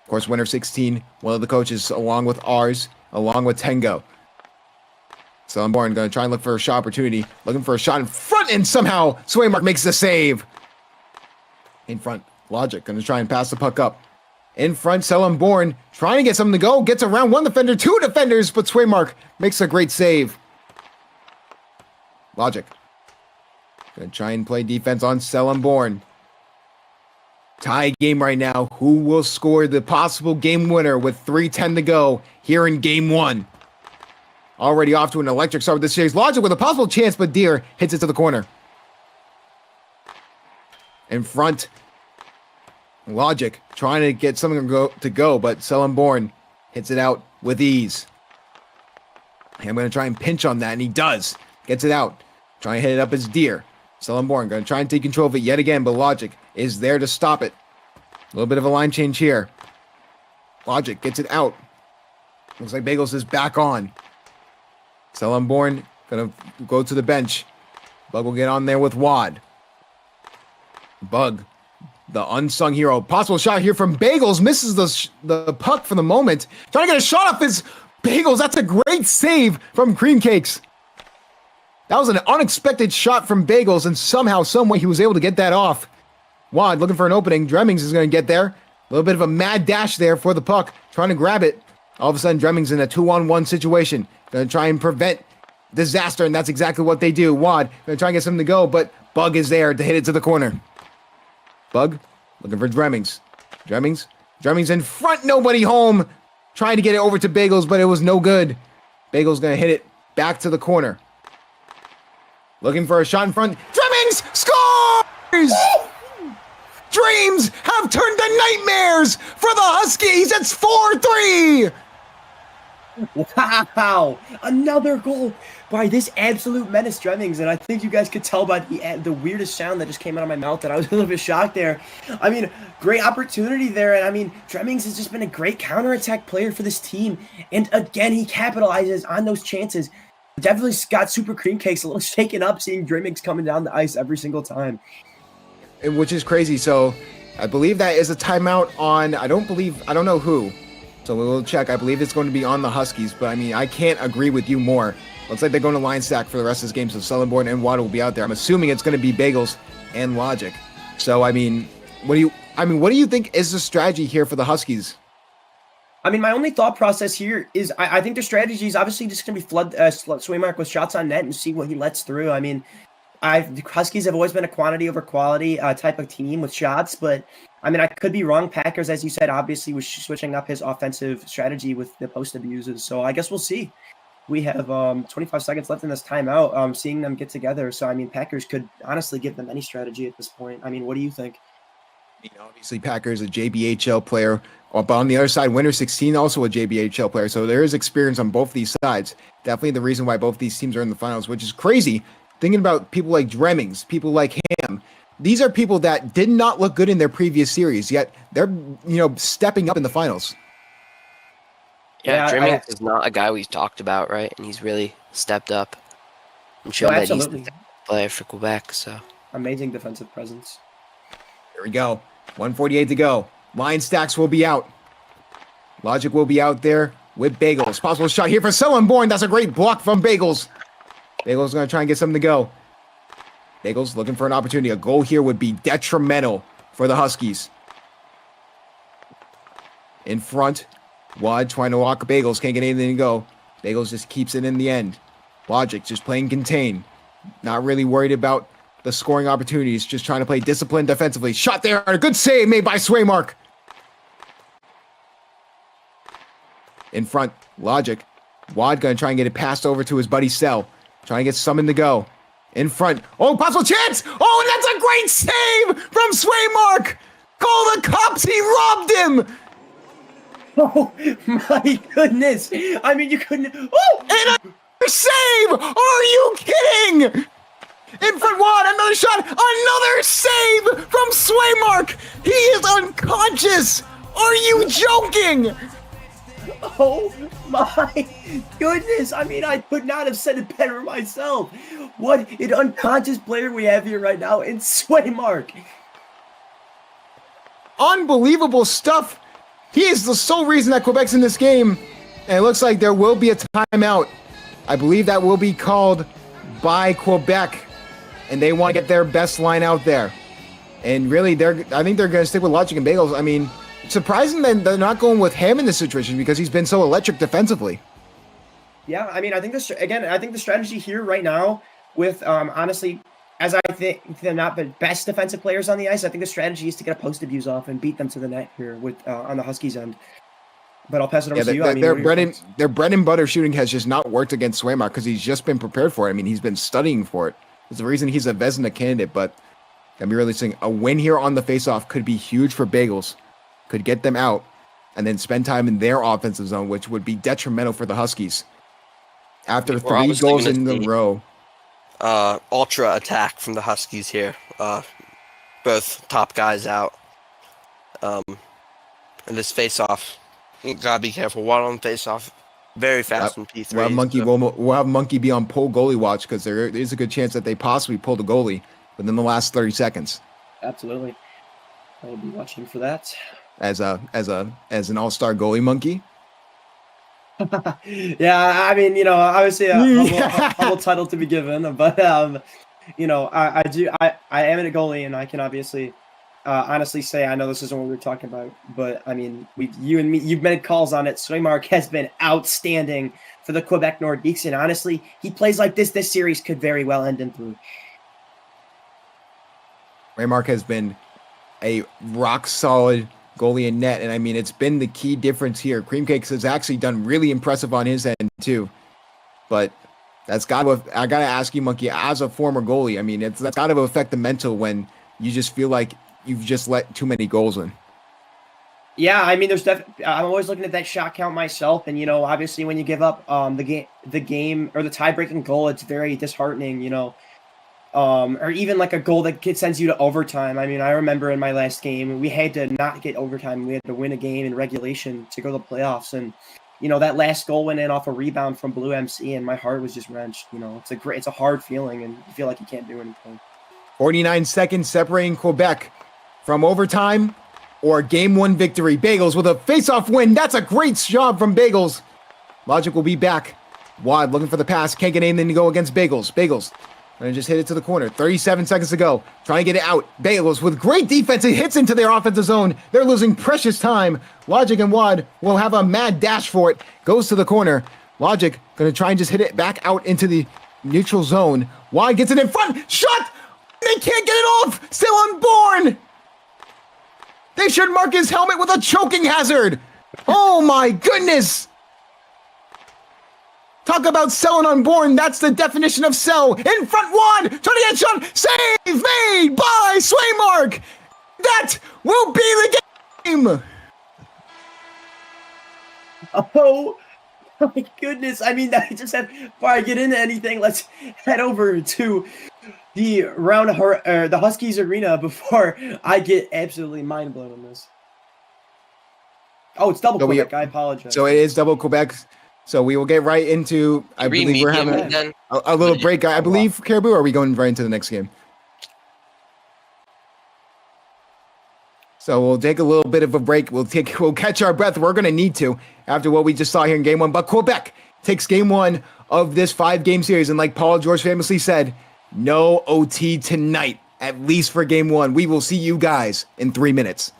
Of course, winner 16, one of the coaches, along with ours, along with Tengo. Sellenborn going to try and look for a shot opportunity. Looking for a shot in front, and somehow Swaymark makes the save. In front, Logic going to try and pass the puck up. In front, Sellenborn trying to get something to go. Gets around one defender, two defenders, but Swaymark makes a great save. Logic going to try and play defense on Sellenborn. Tie game right now. Who will score the possible game winner with 3:10 to go here in Game 1? Already off to an electric start with this series. Logic with a possible chance, but Deer hits it to the corner. In front, Logic trying to get something to go, but Sellenborn hits it out with ease. I'm going to try and pinch on that, and he does. Gets it out. Trying to hit it up as Deer. Sellenborn going to try and take control of it yet again, but Logic is there to stop it. A little bit of a line change here. Logic gets it out. Looks like Bagels is back on. Sellenborn going to go to the bench. Bug will get on there with Wad. Bug, the unsung hero. Possible shot here from Bagels. Misses the puck for the moment. Trying to get a shot off his Bagels. That's a great save from Cream Cakes. That was an unexpected shot from Bagels, and somehow, someway, he was able to get that off. Wad looking for an opening. Dremmings is going to get there. A little bit of a mad dash there for the puck. Trying to grab it. All of a sudden, Dremmings in a 2-on-1 situation. Going to try and prevent disaster, and that's exactly what they do. Wad going to try and get something to go, but Bug is there to hit it to the corner. Bug looking for Dremmings. Dremmings in front, nobody home. Trying to get it over to Bagels, but it was no good. Bagels going to hit it back to the corner. Looking for a shot in front. Dremmings scores! Dreams have turned to nightmares for the Huskies. It's 4-3. Wow! Another goal by this absolute menace, Dremmings, and I think you guys could tell by the weirdest sound that just came out of my mouth that I was a little bit shocked there. I mean, great opportunity there, and I mean, Dremmings has just been a great counterattack player for this team, and again, he capitalizes on those chances. Definitely got Super Cream Cakes a little shaken up seeing Dremmings coming down the ice every single time. Which is crazy. So I believe that is a timeout on, I don't know who. So we'll check. I believe it's going to be on the Huskies, but I mean, I can't agree with you more. Looks like they're going to line stack for the rest of this game, so Sellenborn and Wada will be out there. I'm assuming it's going to be Bagels and Logic. So I mean, what do you think is the strategy here for the Huskies? I mean, my only thought process here is I think their strategy is obviously just going to be flood Swaymark with shots on net and see what he lets through. I mean, the Huskies have always been a quantity over quality type of team with shots, but I mean, I could be wrong. Packers, as you said, obviously was switching up his offensive strategy with the post abuses. So I guess we'll see. We have 25 seconds left in this timeout, seeing them get together. So, I mean, Packers could honestly give them any strategy at this point. I mean, what do you think? Obviously, Packers, a JBHL player. But on the other side, winner 16, also a JBHL player. So there is experience on both these sides. Definitely the reason why both these teams are in the finals, which is crazy. Thinking about people like Dremmings, people like Ham. These are people that did not look good in their previous series, yet they're, stepping up in the finals. Yeah, Dremmings is not a guy we've talked about, right? And he's really stepped up and shown that absolutely. player for Quebec. So Amazing defensive presence. Here we go. 148 to go. Line stacks will be out. Logic will be out there with Bagels. Possible shot here for Sellenborn. That's a great block from Bagels. Bagels going to try and get something to go. Bagels looking for an opportunity. A goal here would be detrimental for the Huskies. In front, Wad trying to walk Bagels. Can't get anything to go. Bagels just keeps it in the end. Logic just playing contain. Not really worried about the scoring opportunities. Just trying to play disciplined defensively. Shot there. A good save made by Swaymark. In front, Logic. Wad going to try and get it passed over to his buddy Sell. Trying to get Summon to go. In front. Oh, possible chance! Oh, and that's a great save from Swaymark! Call the cops! He robbed him! Oh my goodness! I mean, you couldn't. Oh! And a save! Are you kidding? In front, Wad, another shot, another save from Swaymark! He is unconscious! Are you joking? Oh my goodness! I mean, I could not have said it better myself. What an unconscious player we have here right now in Swaymark. Unbelievable stuff. He is the sole reason that Quebec's in this game. And it looks like there will be a timeout. I believe that will be called by Quebec. And they want to get their best line out there. And really, I think they're going to stick with Logic and Bagels. I mean, surprising that they're not going with Ham in this situation because he's been so electric defensively. Yeah, I mean, I think the strategy here right now with, honestly, as I think they're not the best defensive players on the ice, I think the strategy is to get a post abuse off and beat them to the net here with on the Huskies end. But I'll pass it over to you. Their bread and butter shooting has just not worked against Swaymark because he's just been prepared for it. I mean, he's been studying for it. It's the reason he's a Vezina candidate, but I'm really saying a win here on the faceoff could be huge for Bagels. Could get them out and then spend time in their offensive zone, which would be detrimental for the Huskies. After 3 goals in a row. Ultra attack from the Huskies here. Both top guys out. And this face-off, you gotta be careful. One on face-off, very fast in P3. We'll have Monkey be on pull goalie watch because there is a good chance that they possibly pull the goalie within the last 30 seconds. Absolutely, I will be watching for that. As an all-star goalie, Monkey. Yeah, I mean, obviously a humble title to be given, but I am a goalie, and I can obviously honestly say I know this isn't what we were talking about, but I mean, you've made calls on it. Swaymark has been outstanding for the Quebec Nordiques, and honestly, he plays like this series could very well end in 3. Swaymark has been a rock solid goalie in net, and I mean, it's been the key difference here. Cream Cakes has actually done really impressive on his end too, but I gotta ask you, Monkey, as a former goalie, I mean, that's got to affect the mental when you just feel like you've just let too many goals in. Yeah, I mean, I'm always looking at that shot count myself, and obviously when you give up the game or the tie-breaking goal, it's very disheartening, or even like a goal that sends you to overtime. I mean, I remember in my last game, we had to not get overtime. We had to win a game in regulation to go to the playoffs. And, that last goal went in off a rebound from Blue MC, and my heart was just wrenched. It's a hard feeling, and you feel like you can't do anything. 49 seconds separating Quebec from overtime or Game 1 victory. Bagels with a face-off win. That's a great job from Bagels. Logic will be back. Wad looking for the pass. Can't get anything to go against Bagels. Bagels and just hit it to the corner. 37 seconds to go. Trying to get it out. Bagels with great defense. It hits into their offensive zone. They're losing precious time. Logic and Wad will have a mad dash for it. Goes to the corner. Logic going to try and just hit it back out into the neutral zone. Wad gets it in front. Shot! They can't get it off. Still unborn. They should mark his helmet with a choking hazard. Oh my goodness. Talk about selling unborn. That's the definition of sell. In front, Wad, trying to get shot. Save made by Swaymark. That will be the game. Oh my goodness. I mean, before I get into anything, let's head over to the Huskies arena before I get absolutely mind blown on this. Oh, it's double Quebec. I apologize. So it is double Quebec. So we will get right into. I Three believe we're medium having then. a little break. I believe, Caribou. Or are we going right into the next game? So we'll take a little bit of a break. We'll catch our breath. We're going to need to after what we just saw here in game one. But Quebec takes game one of this 5-game series. And like Paul George famously said, no OT tonight, at least for game one. We will see you guys in 3 minutes.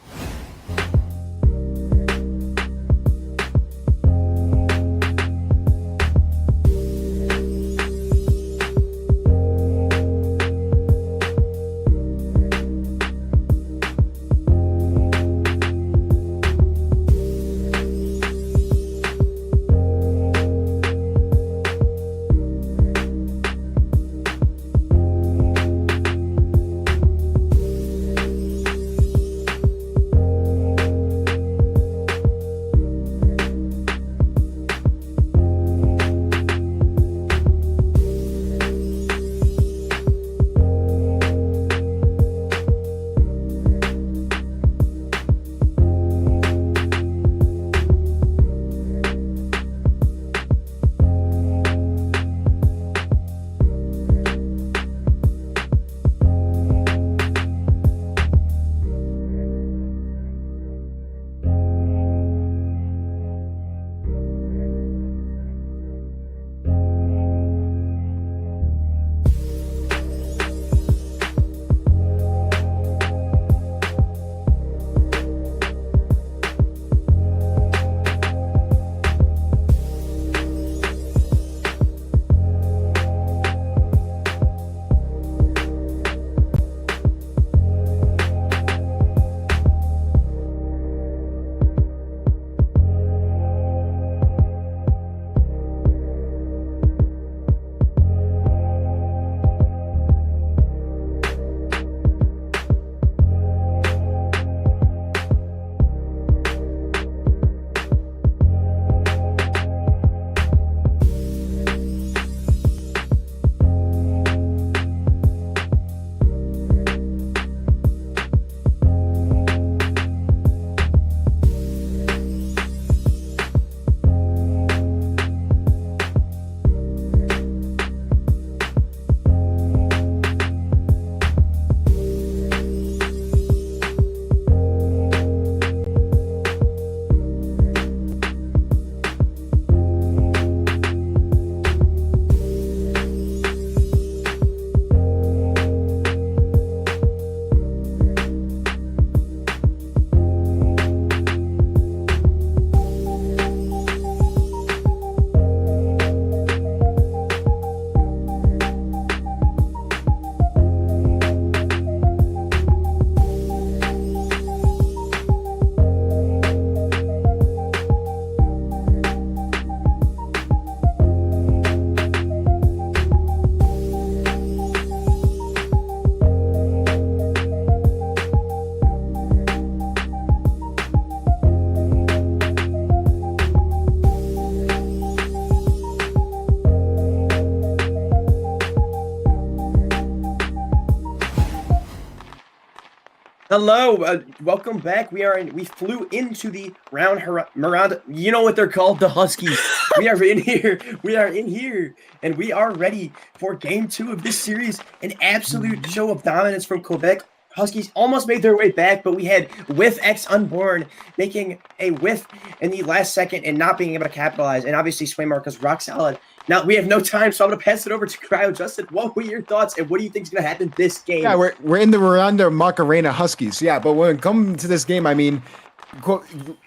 Hello, welcome back. We flew into the Miranda. You know what they're called, the Huskies. We are in here. We are in here, and we are ready for game 2 of this series. An absolute show of dominance from Quebec. Huskies almost made their way back, but we had Whiff X Unborn making a whiff in the last second and not being able to capitalize. And obviously, Swaymark is rock solid. Now, we have no time, so I'm going to pass it over to Cryo. Justin, what were your thoughts, and what do you think is going to happen this game? Yeah, we're in the Miranda Macarena Huskies. Yeah, but when it comes to this game, I mean,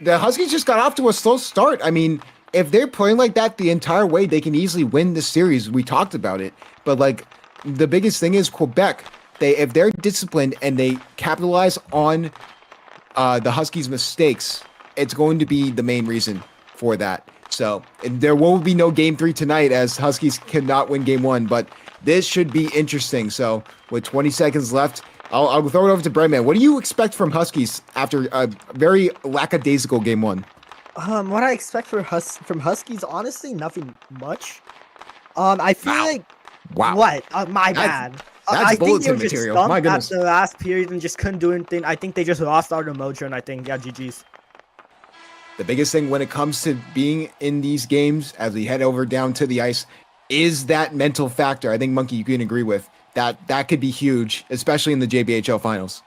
the Huskies just got off to a slow start. I mean, if they're playing like that the entire way, they can easily win the series. We talked about it. But, like, the biggest thing is Quebec. If they're disciplined and they capitalize on the Huskies' mistakes, it's going to be the main reason for that. So there will be no game 3 tonight as Huskies cannot win game 1, but this should be interesting. So with 20 seconds left, I'll throw it over to Breadman. What do you expect from Huskies after a very lackadaisical game 1? What I expect from Huskies, honestly, nothing much. I feel like what? My bad. That's I think they bulletin were just material. stumped My at goodness. the last period and just couldn't do anything. I think they just lost out to Mojo, and I think, yeah, GG's. the biggest thing when it comes to being in these games as we head over down to the ice is that mental factor. I think, Monkey, you can agree with that. That could be huge, especially in the JBHL finals.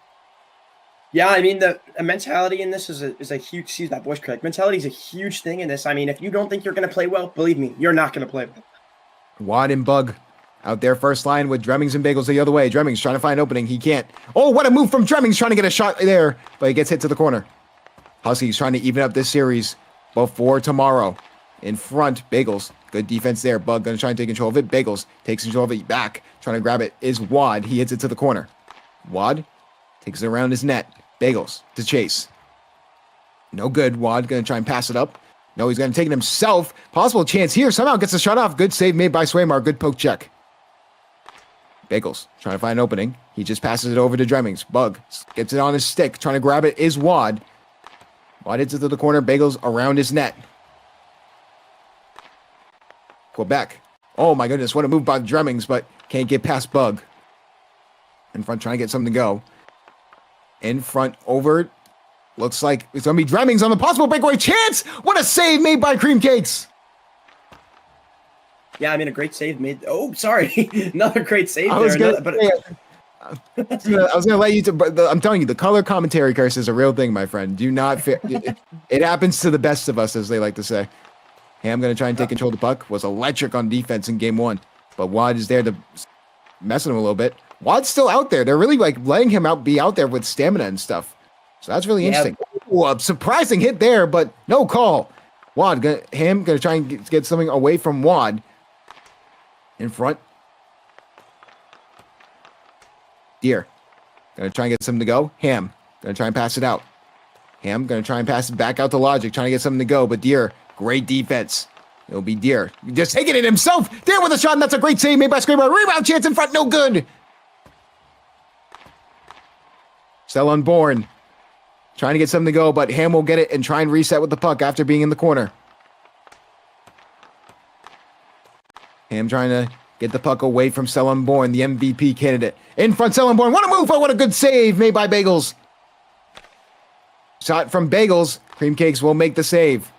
Yeah, I mean, the mentality in this is a huge, excuse that voice correct. Mentality is a huge thing in this. I mean, if you don't think you're going to play well, believe me, you're not going to play well. Wad and Bug out there first line with Dremmings and Bagels the other way. Dremmings trying to find an opening. He can't. Oh, what a move from Dremmings, trying to get a shot there, but he gets hit to the corner. Huskies trying to even up this series before tomorrow. In front, Bagels. Good defense there. Bug going to try and take control of it. Bagels takes control of it back. Trying to grab it is Wad. He hits it to the corner. Wad takes it around his net. Bagels to chase. No good. Wad going to try and pass it up. No, he's going to take it himself. Possible chance here. Somehow gets the shot off. Good save made by Swaymar. Good poke check. Bagels trying to find an opening. He just passes it over to Dremmings. Bug gets it on his stick. Trying to grab it is Wad. Wad hits it to the corner. Bagels around his net. Quebec. Oh my goodness. What a move by Dremmings, but can't get past Bug. In front trying to get something to go. In front over. Looks like it's going to be Dremmings on the possible breakaway chance. What a save made by Cream Cakes. Yeah, I mean, a great save made. Oh, sorry. Another great save I was there. going to let you to, but I'm telling you, the color commentary curse is a real thing, my friend. Do not fear. It happens to the best of us, as they like to say. Ham going to try and take control of the puck. Was electric on defense in game one. But Wad is there to mess with him a little bit. Wad's still out there. They're really like letting him be out there with stamina and stuff. So that's really interesting. Ooh, a surprising hit there, but no call. Wad, Ham going to try and get something away from Wad. In front. Deer. Going to try and get something to go. Ham. Going to try and pass it out. Ham going to try and pass it back out to Logic. Trying to get something to go. But Deer, great defense. It'll be Deer. Just taking it himself. Deer with a shot, and that's a great save made by Screamer. Rebound chance in front. No good. Still unborn. Trying to get something to go, but Ham will get it and try and reset with the puck after being in the corner. Ham trying to get the puck away from Sellenborn, the MVP candidate. In front, Sellenborn. What a move! Oh, what a good save made by Bagels. Shot from Bagels. Cream Cakes will make the save.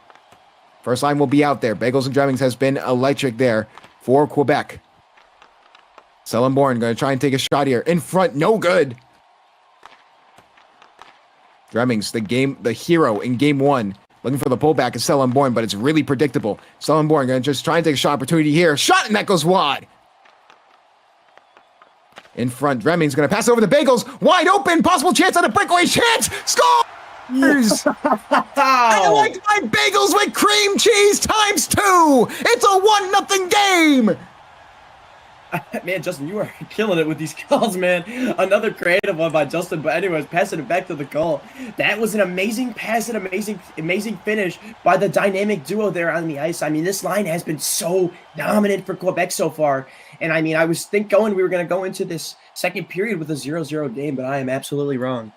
First line will be out there. Bagels and Dremmings has been electric there for Quebec. Sellenborn going to try and take a shot here. In front, no good. Dremmings, the hero in game one. Looking for the pullback is Sellenborn, but it's really predictable. Sellenborn going to just try and take a shot opportunity here. Shot, and that goes wide. In front, Dremmings going to pass over the Bagels. Wide open, possible chance on a breakaway chance. Scores! I like my Bagels with cream cheese times 2. It's a 1-0 game. Man, Justin, you are killing it with these calls, man. Another creative one by Justin. But anyways, passing it back to the call. That was an amazing pass and amazing finish by the dynamic duo there on the ice. I mean, this line has been so dominant for Quebec so far. And I mean, I was we were going to go into this second period with a 0-0 game, but I am absolutely wrong.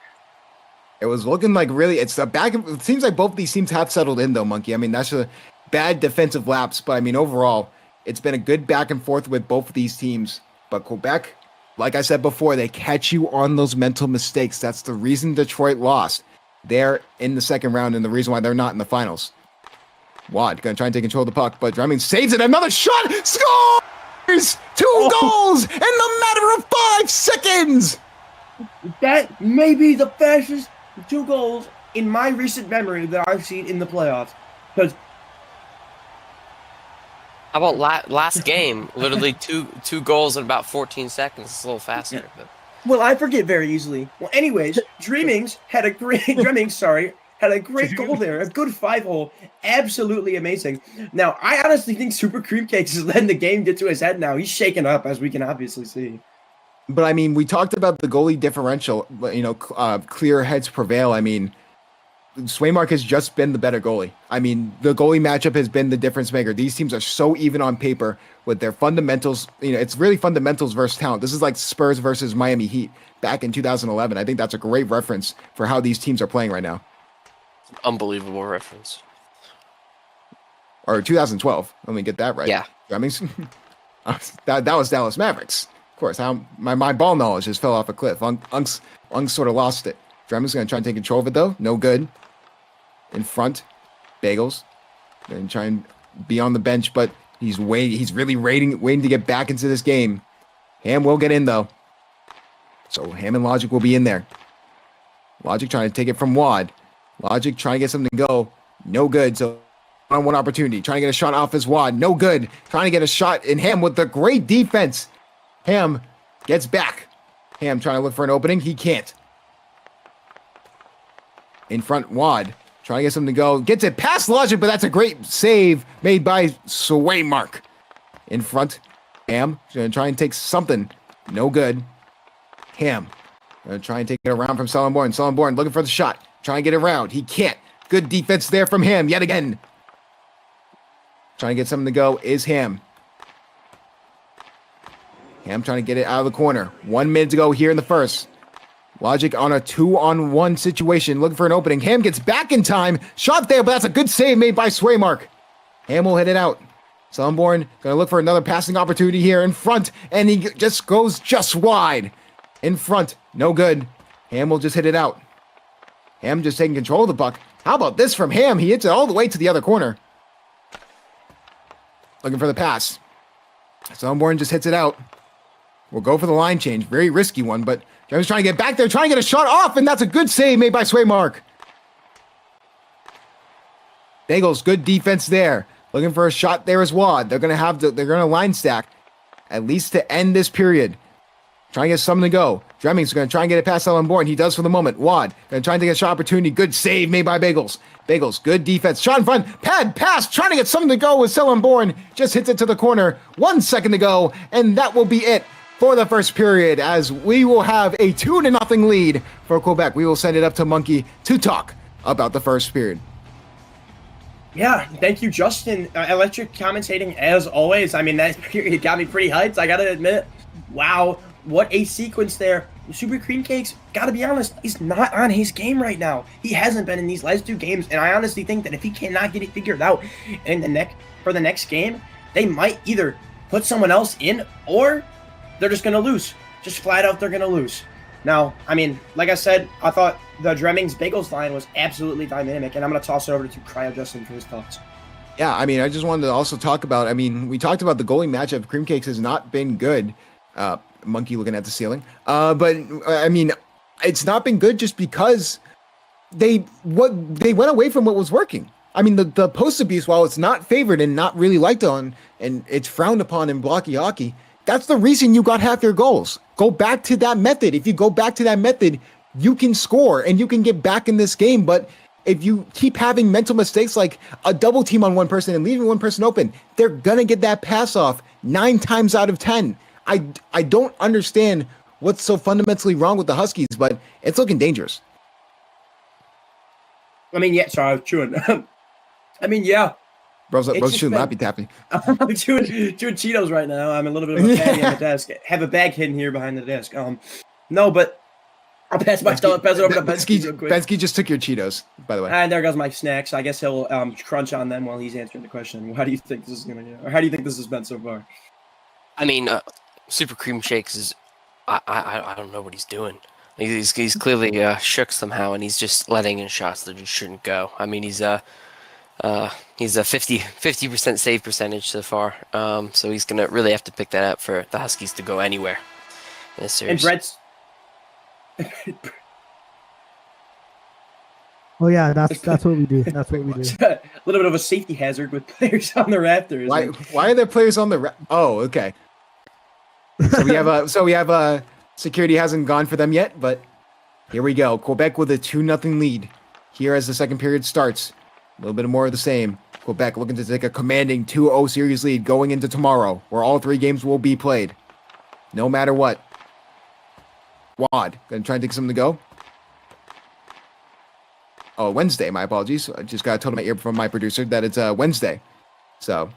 It was looking like really, it seems like both of these teams have settled in though, Monkey. I mean, that's a bad defensive lapse, but I mean, overall, it's been a good back and forth with both of these teams. But Quebec, like I said before, they catch you on those mental mistakes. That's the reason Detroit lost. They're in the second round and the reason why they're not in the finals. Wad going to try and take control of the puck, but Dremming saves it. Another shot! Scores! 2 goals in the matter of 5 seconds! That may be the fastest 2 goals in my recent memory that I've seen in the playoffs. Because How about last game? Literally two goals in about 14 seconds. It's a little faster. But. well, I forget very easily. Well, anyways, Dremmings had a great goal there. A good 5-hole. Absolutely amazing. Now, I honestly think Super Cream Cakes is letting the game get to his head now. He's shaken up, as we can obviously see. But I mean, we talked about the goalie differential, clear heads prevail. I mean, Swaymark has just been the better goalie. I mean, the goalie matchup has been the difference maker. These teams are so even on paper with their fundamentals. It's really fundamentals versus talent. This is like Spurs versus Miami Heat back in 2011. I think that's a great reference for how these teams are playing right now. Unbelievable reference. Or 2012. Let me get that right. Yeah. That means that was Dallas Mavericks. Of course, my ball knowledge just fell off a cliff. Unks sort of lost it. Dremming's going to try and take control of it, though. No good. In front. Bagels. Gonna try and be on the bench, but he's waiting. He's really waiting to get back into this game. Ham will get in though. So Ham and Logic will be in there. Logic trying to take it from Wad. Logic trying to get something to go. No good. So one opportunity. Trying to get a shot off his Wad. No good. Trying to get a shot in Ham with the great defense. Ham gets back. Ham trying to look for an opening. He can't. In front, Wad. Trying to get something to go. Gets it past Logic, but that's a great save made by Swaymark. In front, Ham. Going to try and take something. No good. Ham. Going to try and take it around from Sullenborn. Sullenborn looking for the shot. Trying to get it around. He can't. Good defense there from Ham yet again. Trying to get something to go is Ham. Ham trying to get it out of the corner. 1 minute to go here in the first. Logic on a 2-on-1 situation. Looking for an opening. Ham gets back in time. Shot there, but that's a good save made by Swaymark. Ham will hit it out. Sullenborn going to look for another passing opportunity here in front, and he just goes just wide. In front. No good. Ham will just hit it out. Ham just taking control of the puck. How about this from Ham? He hits it all the way to the other corner. Looking for the pass. Sullenborn just hits it out. We'll go for the line change. Very risky one, but Jeremy's trying to get back there, trying to get a shot off, and that's a good save made by Swaymark. Bagels, good defense there. Looking for a shot there as Wad. They're gonna line stack at least to end this period. Trying to get something to go. Dremming's going to try and get it past Sullenborn. He does for the moment. Wad going to try and take a shot opportunity. Good save made by Bagels. Bagels, good defense. Shot in front. Pad pass. Trying to get something to go with Sullenborn. Just hits it to the corner. 1 second to go. And that will be it for the first period, as we will have a 2-0 lead for Quebec. We will send it up to Monkey to talk about the first period. Yeah, thank you, Justin. Electric commentating as always. I mean, that period got me pretty hyped. I gotta admit, wow, what a sequence there. Super Cream Cakes, gotta be honest, he's not on his game right now. He hasn't been in these last 2 games, and I honestly think that if he cannot get it figured out in for the next game, they might either put someone else in or they're just gonna lose. Just flat out, they're gonna lose. Now, I mean, like I said, I thought the Dremmings Bagels line was absolutely dynamic, and I'm going to toss it over to Cryo Justin for his thoughts. Yeah, I mean, I just wanted to also talk about, I mean, we talked about the goalie matchup. Cream Cakes has not been good. Monkey looking at the ceiling. But, I mean, it's not been good just because they went away from what was working. I mean, the post abuse, while it's not favored and not really liked on, and it's frowned upon in blocky hockey, that's the reason you got half your goals. Go back to that method. If you go back to that method, you can score and you can get back in this game. But if you keep having mental mistakes like a double team on one person and leaving one person open, they're going to get that pass off 9 times out of 10. I don't understand what's so fundamentally wrong with the Huskies, but it's looking dangerous. I mean, yeah, sorry, I was chewing. I mean, yeah. Bro's chewing Lappy Tappy. I'm chewing Cheetos right now. I'm a little bit of a fatty on the desk. Have a bag hidden here behind the desk. No, but I'll pass it over to Bensky real quick. Bensky just took your Cheetos, by the way. And there goes my snacks. I guess he'll crunch on them while he's answering the question. How do you think this is gonna go? Or how do you think this has been so far? I mean, Super Cream Shakes is I don't know what he's doing. He's clearly shook somehow, and he's just letting in shots that just shouldn't go. I mean, he's a 50% save percentage so far. So he's gonna really have to pick that up for the Huskies to go anywhere in this series. And Brett's. Oh yeah, that's what we do. That's what we do. A little bit of a safety hazard with players on the Raptors. Why are there players on the? Oh, okay. So we have a security hasn't gone for them yet, but here we go. Quebec with a 2-0 lead here as the second period starts. A little bit more of the same. Quebec looking to take a commanding 2-0 series lead going into tomorrow, where all 3 games will be played. No matter what. Wad, gonna try and take something to go. Oh, Wednesday, my apologies. I just got told in my ear from my producer that it's Wednesday. So,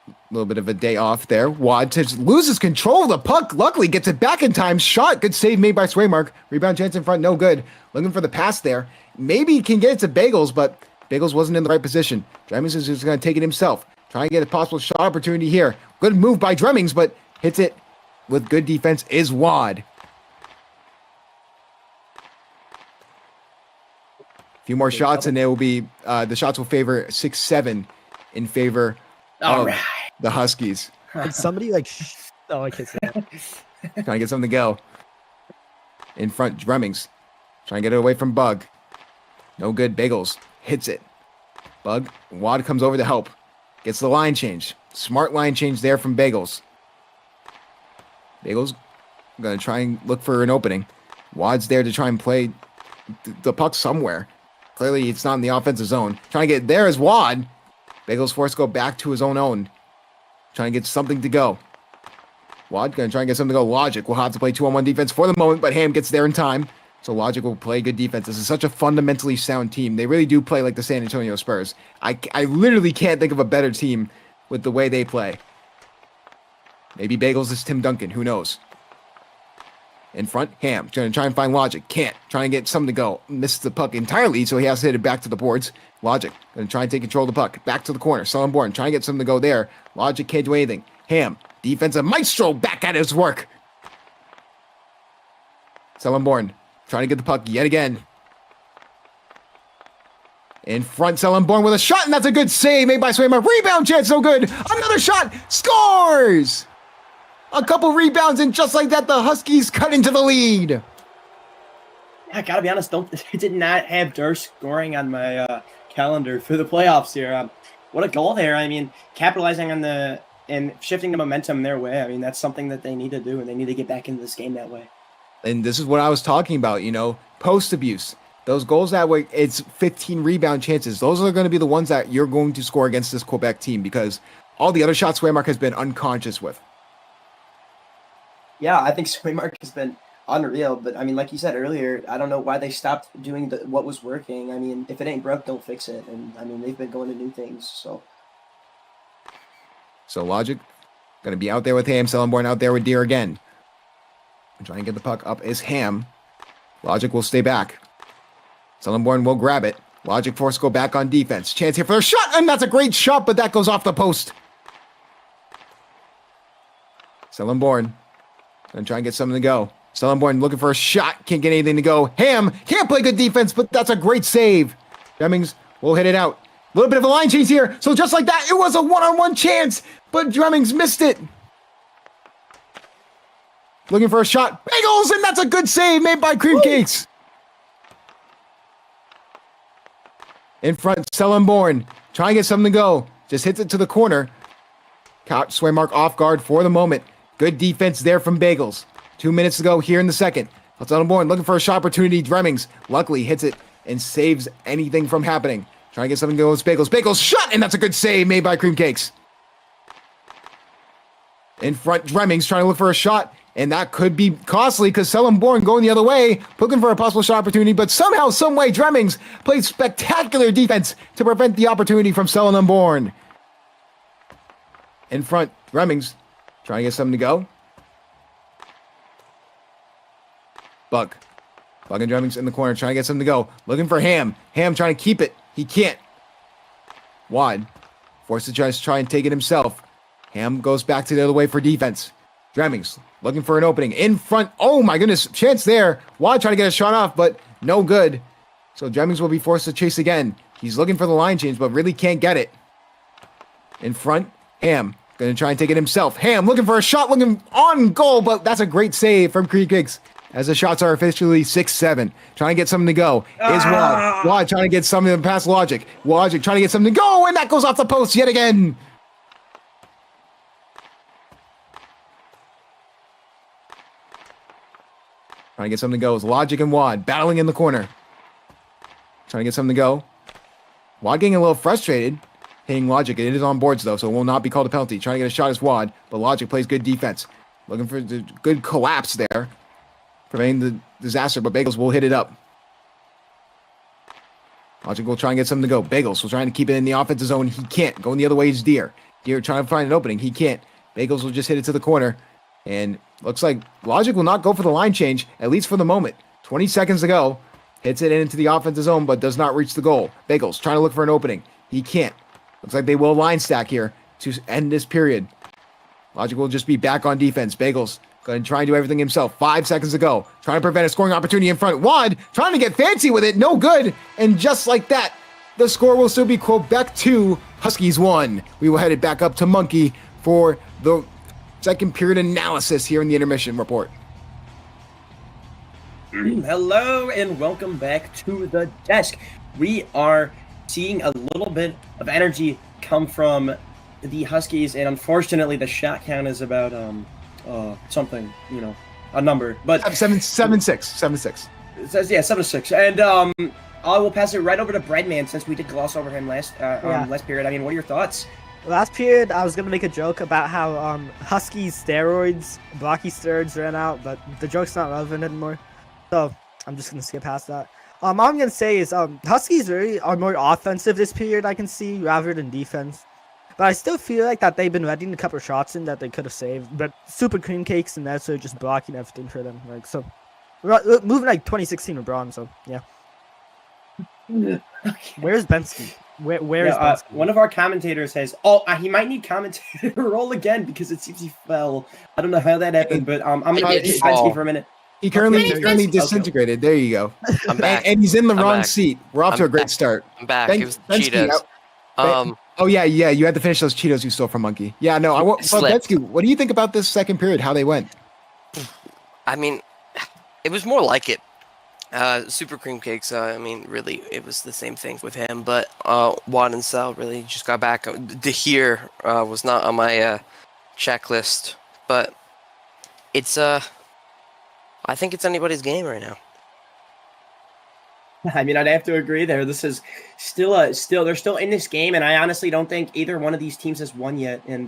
a little bit of a day off there. Wad just loses control of the puck. Luckily, gets it back in time. Shot. Good save made by Swaymark. Rebound chance in front. No good. Looking for the pass there. Maybe he can get it to Bagels, but Bagels wasn't in the right position. Dremmings is just going to take it himself. Trying to get a possible shot opportunity here. Good move by Dremmings, but hits it with good defense is Wad. few more shots, and it will be the shots will favor 6-7 in favor All of right. the Huskies. And somebody like, oh, I can't say that. Trying to get something to go. In front, Dremmings. Trying to get it away from Bug. No good. Bagels hits it. Bug. Wad comes over to help. Gets the line change. Smart line change there from Bagels. Bagels going to try and look for an opening. Wad's there to try and play the puck somewhere. Clearly, it's not in the offensive zone. Trying to get there is Wad. Bagels forced to go back to his own. Trying to get something to go. Wad going to try and get something to go. Logic will have to play 2-on-1 defense for the moment, but Ham gets there in time. So Logic will play good defense. This is such a fundamentally sound team. They really do play like the San Antonio Spurs. I literally can't think of a better team with the way they play. Maybe Bagels is Tim Duncan. Who knows? In front, Ham. Trying to try and find Logic. Can't. Trying to get something to go. Missed the puck entirely, so he has to hit it back to the boards. Logic. Going to try and take control of the puck. Back to the corner. Sullenborn trying to get something to go there. Logic can't do anything. Ham. Defensive maestro back at his work. Sullenborn trying to get the puck yet again. In front, Sullenborn with a shot, and that's a good save made by Swayman. Rebound chance, no good. Another shot. Scores! A couple rebounds, and just like that, the Huskies cut into the lead. Yeah, I gotta be honest. I did not have Durst scoring on my calendar for the playoffs here. What a goal there! I mean, capitalizing on and shifting the momentum their way. I mean, that's something that they need to do, and they need to get back into this game that way. And this is what I was talking about. Post abuse. Those goals that way, it's 15 rebound chances. Those are going to be the ones that you're going to score against this Quebec team because all the other shots Swaymark has been unconscious with. Yeah, I think Swaymark has been unreal, but I mean, like you said earlier, I don't know why they stopped doing what was working. I mean, if it ain't broke, don't fix it. And I mean, they've been going to new things. So Logic going to be out there with Ham. Sullenborn out there with Deer again. Trying to get the puck up is Ham. Logic will stay back. Sullenborn will grab it. Logic forced to go back on defense. Chance here for a shot, and that's a great shot, but that goes off the post. Sullenborn going to try and get something to go. Sullenborn looking for a shot. Can't get anything to go. Ham can't play good defense, but that's a great save. Dremmings will hit it out. A little bit of a line change here. So just like that, it was a one-on-one chance, but Dremmings missed it. Looking for a shot. Bagels, and that's a good save made by Cream Cakes. In front, Sullenborn. Trying to get something to go. Just hits it to the corner. Caught Swaymark off guard for the moment. Good defense there from Bagels. 2 minutes to go here in the second. Sullenborn looking for a shot opportunity. Dremmings luckily hits it and saves anything from happening. Trying to get something to go with Bagels. Bagels shot, and that's a good save made by Cream Cakes. In front, Dremmings trying to look for a shot. And that could be costly because Sullenborn going the other way, looking for a possible shot opportunity. But somehow, someway, Dremmings played spectacular defense to prevent the opportunity from Sullenborn. In front, Dremmings trying to get something to go. Bug and Dremmings in the corner trying to get something to go. Looking for Ham. Ham trying to keep it. He can't. Wide. Forced to just try and take it himself. Ham goes back to the other way for defense. Dremmings looking for an opening in front. Oh my goodness, chance there. Wad trying to get a shot off, but no good. So Dremmings will be forced to chase again. He's looking for the line change, but really can't get it. In front, Ham going to try and take it himself. Ham looking for a shot, looking on goal, but that's a great save from Creek Kicks as the shots are officially 6-7. Trying to get something to go is Wad. Wad trying to get something past Logic. Logic trying to get something to go, and that goes off the post yet again. Trying to get something to go is Logic and Wad battling in the corner. Trying to get something to go. Wad getting a little frustrated. Hitting Logic. It is on boards though, so it will not be called a penalty. Trying to get a shot as Wad, but Logic plays good defense. Looking for the good collapse there. Preventing the disaster, but Bagels will hit it up. Logic will try and get something to go. Bagels will try to keep it in the offensive zone. He can't. Going the other way is Deer. Deer trying to find an opening. He can't. Bagels will just hit it to the corner. And looks like Logic will not go for the line change, at least for the moment. 20 seconds to go. Hits it into the offensive zone, but does not reach the goal. Bagels trying to look for an opening. He can't. Looks like they will line stack here to end this period. Logic will just be back on defense. Bagels Going to try and do everything himself. 5 seconds to go. Trying to prevent a scoring opportunity in front. Wad trying to get fancy with it. No good. And just like that, the score will still be Quebec 2, Huskies 1. We will head it back up to Monkey for the second period analysis here in the intermission report. Hello and welcome back to the desk. We are seeing a little bit of energy come from the Huskies, and unfortunately the shot count is about something, a number. But 7-6. It says 7-6. And I will pass it right over to Breadman since we did gloss over him last period. I mean, what are your thoughts? Last period, I was gonna make a joke about how Huskies steroids, blocky steroids ran out, but the joke's not relevant anymore. So I'm just gonna skip past that. All I'm gonna say is Huskies really are more offensive this period, I can see, rather than defense. But I still feel like that they've been letting a couple shots in that they could have saved. But super cream cakes and that's just blocking everything for them. Moving like 2016 LeBron. So yeah. Okay. Where's Bensky? Where is Bensky? One of our commentators says, he might need commentator role again because it seems he fell. I don't know how that happened, but I'm going to get Bensky for a minute. He currently disintegrated. There you go. I'm back. And he's in the wrong back. seat. We're off to a great start. I'm back. It was Cheetos. Oh yeah, you had to finish those Cheetos you stole from Monkey. Yeah, no, Betsky, what do you think about this second period? How they went? I mean, it was more like it. Super cream cakes. Really, it was the same thing with him. But Wad and Sal really just got back. The here was not on my checklist, but it's I think it's anybody's game right now. I mean, I'd have to agree there. This is still they're still in this game, and I honestly don't think either one of these teams has won yet. And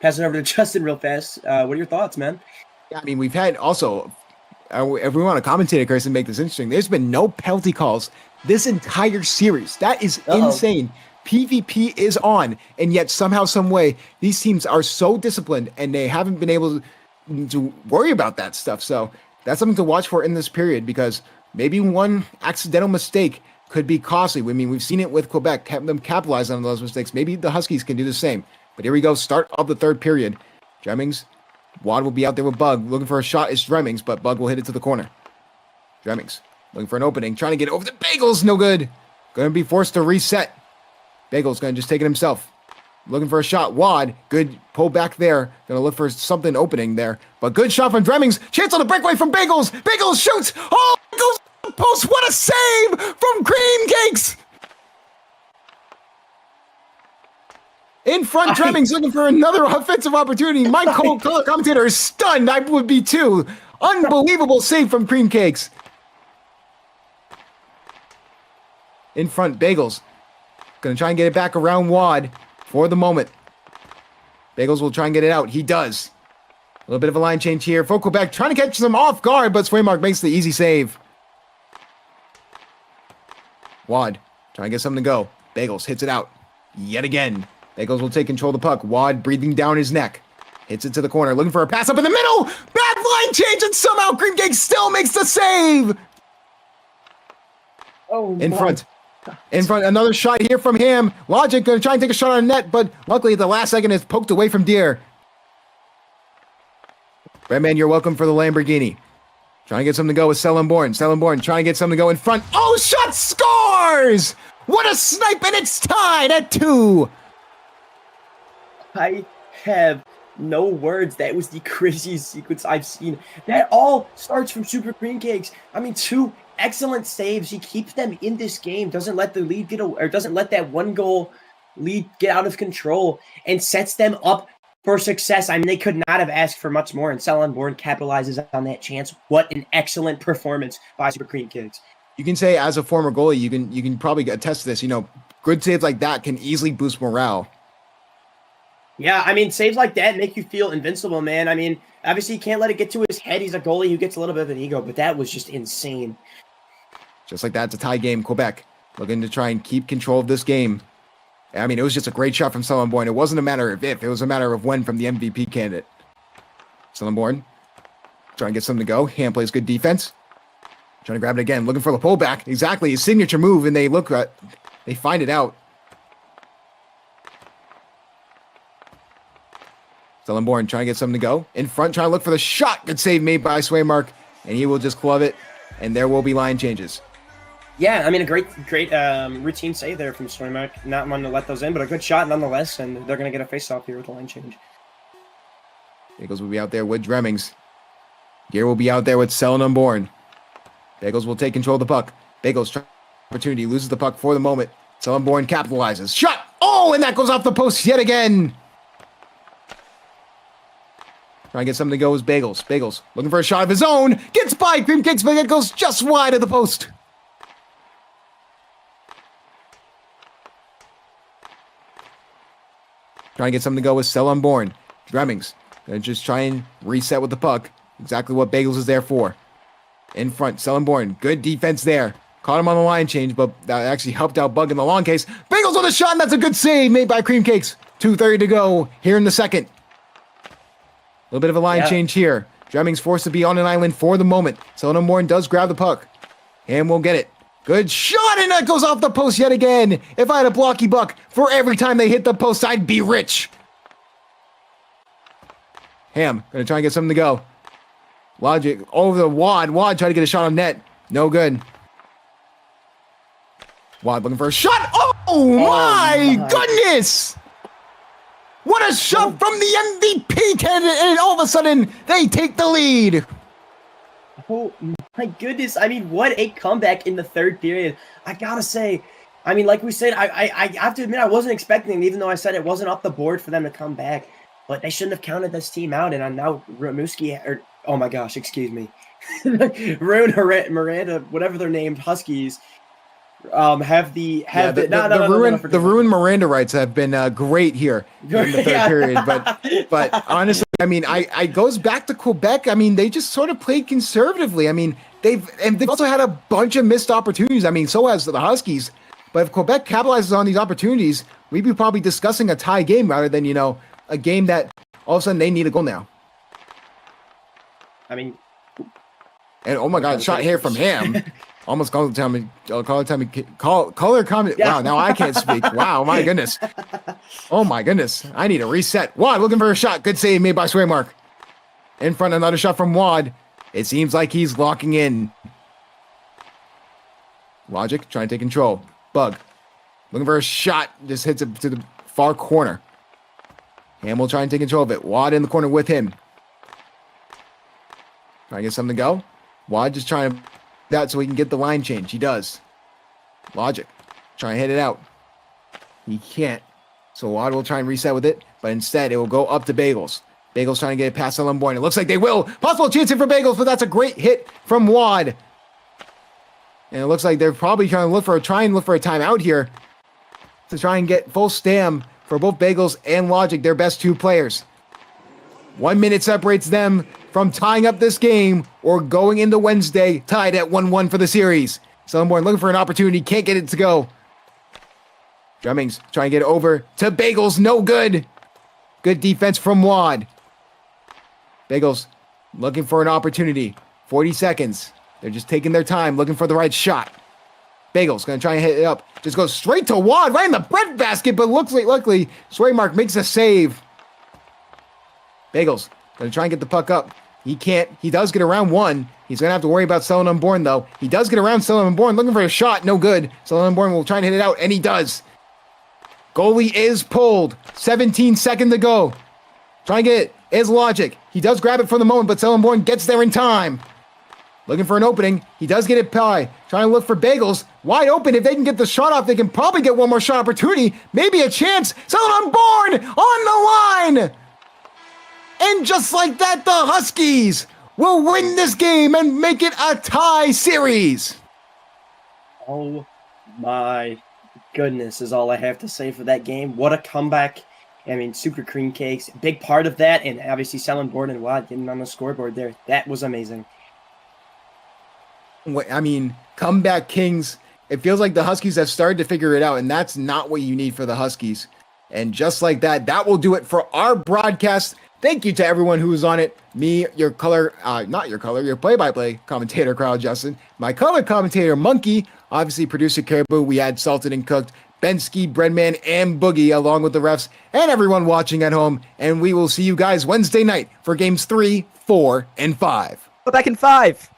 pass it over to Justin real fast. What are your thoughts, man? Yeah, I mean, we've had also, if we want to commentate, Chris, and make this interesting, there's been no penalty calls this entire series. That is insane. PvP is on, and yet somehow, some way, these teams are so disciplined, and they haven't been able to worry about that stuff. So that's something to watch for in this period, because maybe one accidental mistake could be costly. I mean, we've seen it with Quebec, them capitalize on those mistakes. Maybe the Huskies can do the same. But here we go, start of the third period. Dremmings, Wad will be out there with Bug. Looking for a shot is Dremmings, but Bug will hit it to the corner. Dremmings, looking for an opening, trying to get over the Bagels, no good. Going to be forced to reset. Bagels going to just take it himself. Looking for a shot. Wad, good pull back there. Going to look for something opening there. But good shot from Dremmings. Chance on the breakaway from Bagels. Bagels shoots. Oh, goes to the post. What a save from Cream Cakes. In front, Dremmings looking for another offensive opportunity. My color commentator is stunned. I would be too. Unbelievable save from Cream Cakes. In front, Bagels. Going to try and get it back around Wad. For the moment. Bagels will try and get it out. He does. A little bit of a line change here for Quebec. Trying to catch them off guard, but Swaymark makes the easy save. Wad trying to get something to go. Bagels hits it out. Yet again. Bagels will take control of the puck. Wad breathing down his neck. Hits it to the corner. Looking for a pass up in the middle. Bad line change, and somehow Cream Cake still makes the save. In front, another shot here from him. Logic going to try and take a shot on net, but luckily at the last second it's poked away from Deer. Redman, you're welcome for the Lamborghini. Trying to get something to go with Sellenborn. Sellenborn trying to get something to go in front. Oh, shot scores! What a snipe, and it's tied at 2. I have no words. That was the craziest sequence I've seen. That all starts from Super Cream Cakes. I mean, 2 excellent saves. He keeps them in this game, doesn't let the lead doesn't let that 1 goal lead get out of control, and sets them up for success. I mean, they could not have asked for much more, and Sellenborn capitalizes on that chance. What an excellent performance by Super Cream Cakes. You can say, as a former goalie, you can probably attest to this. Good saves like that can easily boost morale. Yeah, I mean, saves like that make you feel invincible, man. I mean, obviously you can't let it get to his head. He's a goalie who gets a little bit of an ego, but that was just insane. Just like that, it's a tie game. Quebec looking to try and keep control of this game. I mean, it was just a great shot from Sellenborn. It wasn't a matter of if, it was a matter of when from the MVP candidate. Sellenborn trying to get something to go. Hand plays good defense. Trying to grab it again, looking for the pullback. Exactly, his signature move, and they find it out. Stellenborn trying to get something to go. In front, trying to look for the shot. Good save made by Swaymark. And he will just club it. And there will be line changes. Yeah, I mean, a great routine save there from Swaymark. Not one to let those in, but a good shot nonetheless. And they're going to get a face-off here with the line change. Bagels will be out there with Dremmings. Gear will be out there with Stellenborn. Bagels will take control of the puck. Bagels try opportunity, loses the puck for the moment. Stellenborn capitalizes. Shot! Oh, and that goes off the post yet again. Trying to get something to go is Bagels. Bagels looking for a shot of his own. Gets by Cream Cakes, but it goes just wide of the post. Trying to get something to go with Stellenborn. Dremmings gonna just try and reset with the puck. Exactly what Bagels is there for. In front, Stellenborn. Good defense there. Caught him on the line change, but that actually helped out Bug in the long case. Bagels with a shot, and that's a good save made by Cream Cakes. 2:30 to go here in the second. A little bit of a line change here. Dremmings forced to be on an island for the moment. Stellenborn does grab the puck. And we'll get it. Good shot, and that goes off the post yet again. If I had a blocky buck for every time they hit the post, I'd be rich. Ham, gonna try and get something to go. Logic over the Wad. Wad tried to get a shot on net. No good. Wad looking for a shot. Oh my goodness! What a shot from the MVP candidate, and all of a sudden, they take the lead. Oh my goodness. I mean, what a comeback in the third period. I gotta say, I mean, like we said, I have to admit I wasn't expecting it, even though I said it wasn't off the board for them to come back. But they shouldn't have counted this team out, and I'm now Ramuski, or oh my gosh, excuse me. Rune, Miranda, whatever they're named, Huskies, the Ruin Miranda rights have been great here in the third period, but honestly, I mean, I goes back to Quebec. I mean, they just sort of played conservatively. I mean, they've also had a bunch of missed opportunities. I mean, so has the Huskies. But if Quebec capitalizes on these opportunities, we'd be probably discussing a tie game rather than, a game that all of a sudden they need a goal now. I mean, and oh my God, shot here from Ham. Almost color comment. Yeah. Wow, now I can't speak. Wow, my goodness. Oh my goodness. I need a reset. Wad looking for a shot. Good save made by Swaymark. In front, another shot from Wad. It seems like he's locking in. Logic trying to take control. Bug looking for a shot. Just hits it to the far corner. Ham will try and take control of it. Wad in the corner with him. Trying to get something to go. Wad just trying to that so he can get the line change. He does. Logic. Trying to hit it out. He can't. So Wad will try and reset with it, but instead it will go up to Bagels. Bagels trying to get it past Stellenborn. It looks like they will. Possible chance here for Bagels, but that's a great hit from Wad. And it looks like they're probably trying to look for a timeout here to try and get full stam for both Bagels and Logic, their best two players. 1 minute separates them from tying up this game or going into Wednesday tied at 1-1 for the series. Stellenborn looking for an opportunity, can't get it to go. Dremmings trying to get it over to Bagels, no good. Good defense from Wad. Bagels looking for an opportunity. 40 seconds. They're just taking their time, looking for the right shot. Bagels gonna try and hit it up. Just goes straight to Wad, right in the breadbasket, but looks like luckily Swaymark makes a save. Bagels gonna try and get the puck up. He can't. He does get around one. He's gonna have to worry about Stellenborn though. He does get around Stellenborn, looking for a shot. No good. Stellenborn will try and hit it out, and he does. Goalie is pulled. 17 seconds to go. Trying to get it is Logic. He does grab it for the moment, but Stellenborn gets there in time. Looking for an opening. He does get it by. Trying to look for Bagels. Wide open. If they can get the shot off, they can probably get one more shot opportunity. Maybe a chance. Stellenborn on the line. And just like that, the Huskies will win this game and make it a tie series. Oh my goodness is all I have to say for that game. What a comeback. I mean, Super Cream Cakes, big part of that, and obviously Stellenborn and Watt getting on the scoreboard there. That was amazing. I mean, comeback kings. It feels like the Huskies have started to figure it out, and that's not what you need for the Huskies. And just like that, that will do it for our broadcast. Thank you to everyone who was on it. Me, your play-by-play commentator, Carl Justin. My color commentator, Monkey. Obviously, producer Caribou. We had Salted and Cooked. Bensky, Breadman, and Boogie, along with the refs and everyone watching at home. And we will see you guys Wednesday night for games 3, 4, and 5. Go back in 5.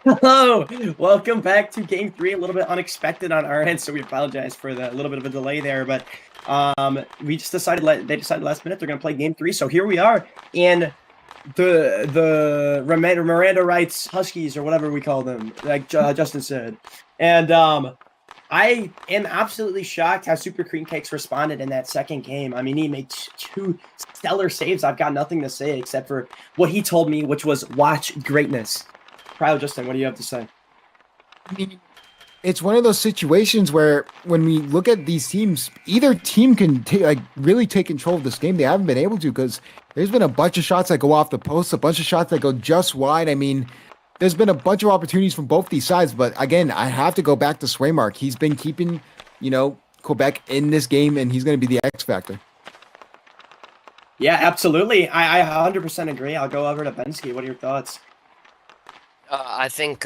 Hello, welcome back to Game 3. A little bit unexpected on our end, so we apologize for the little bit of a delay there. But we just decided they decided last minute they're going to play Game 3, so here we are in the Miranda Wrights Huskies, or whatever we call them, like Justin said. And I am absolutely shocked how Super Cream Cakes responded in that second game. I mean, he made 2 stellar saves. I've got nothing to say except for what he told me, which was watch greatness. Proud, Justin, what do you have to say? I mean, it's one of those situations where when we look at these teams, either team can really take control of this game. They haven't been able to, because there's been a bunch of shots that go off the post, a bunch of shots that go just wide. I mean, there's been a bunch of opportunities from both these sides, but again, I have to go back to Swaymark. He's been keeping, Quebec in this game, and he's going to be the X factor. Yeah, absolutely. I 100% agree. I'll go over to Bensky. What are your thoughts? I think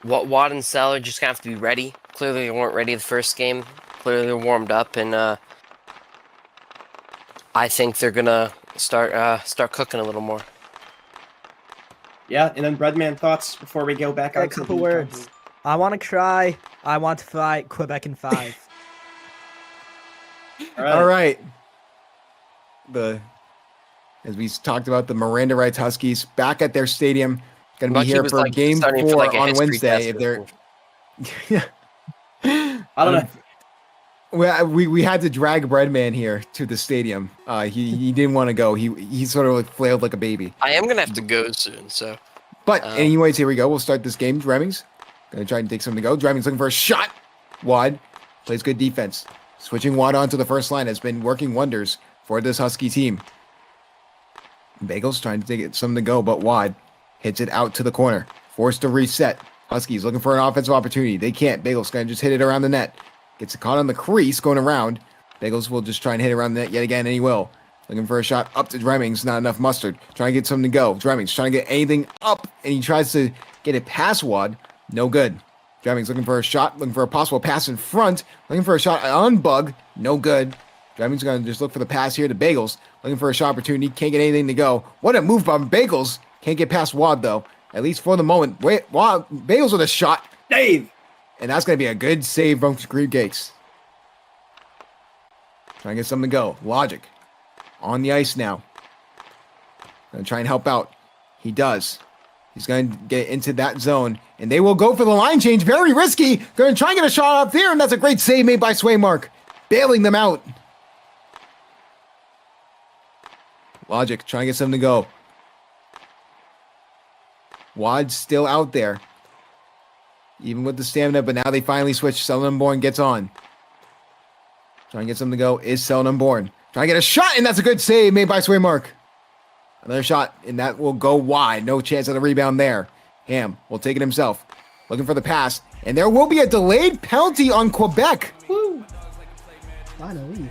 Watt and Sell are just gonna have to be ready. Clearly, they weren't ready the first game. Clearly, they're warmed up, and I think they're gonna start cooking a little more. Yeah, and then Breadman, thoughts before we go back out. A couple words. I want to cry. I want to fight. Quebec in 5. All right. As we talked about, the Miranda Wrights Huskies back at their stadium. Going to be here for Game 4 on Wednesday. If they're, I don't know. We had to drag Breadman here to the stadium. He didn't want to go. He sort of flailed like a baby. I am gonna have to go soon, so. But anyways, here we go. We'll start this game. Dremmings gonna try and take something to go. Dremmings looking for a shot. Wide. plays good defense. Switching Wad onto the first line has been working wonders for this Husky team. Bagels trying to get something to go, but Wad hits it out to the corner. Forced to reset. Huskies looking for an offensive opportunity. They can't. Bagels going to just hit it around the net. Gets it caught on the crease going around. Bagels will just try and hit it around the net yet again, and he will. Looking for a shot up to Dremmings. Not enough mustard. Trying to get something to go. Dremmings trying to get anything up, and he tries to get it past Wad. No good. Dremmings looking for a shot. Looking for a possible pass in front. Looking for a shot on Bug. No good. Dremmings going to just look for the pass here to Bagels. Looking for a shot opportunity. Can't get anything to go. What a move by Bagels. Can't get past Wad, though. At least for the moment. Wait, Wad. Bagels with a shot. Dave! And that's going to be a good save from Green Gates. Trying to get something to go. Logic. On the ice now. Going to try and help out. He does. He's going to get into that zone. And they will go for the line change. Very risky. Going to try and get a shot up there. And that's a great save made by Swaymark. Bailing them out. Logic trying to get something to go. Wad's still out there. Even with the stamina, but now they finally switch. Selden Bourne gets on. Trying to get something to go is Selden Bourne. Trying to get a shot, and that's a good save made by Swaymark. Another shot, and that will go wide. No chance of the rebound there. Ham will take it himself. Looking for the pass, and there will be a delayed penalty on Quebec. Woo! Finally.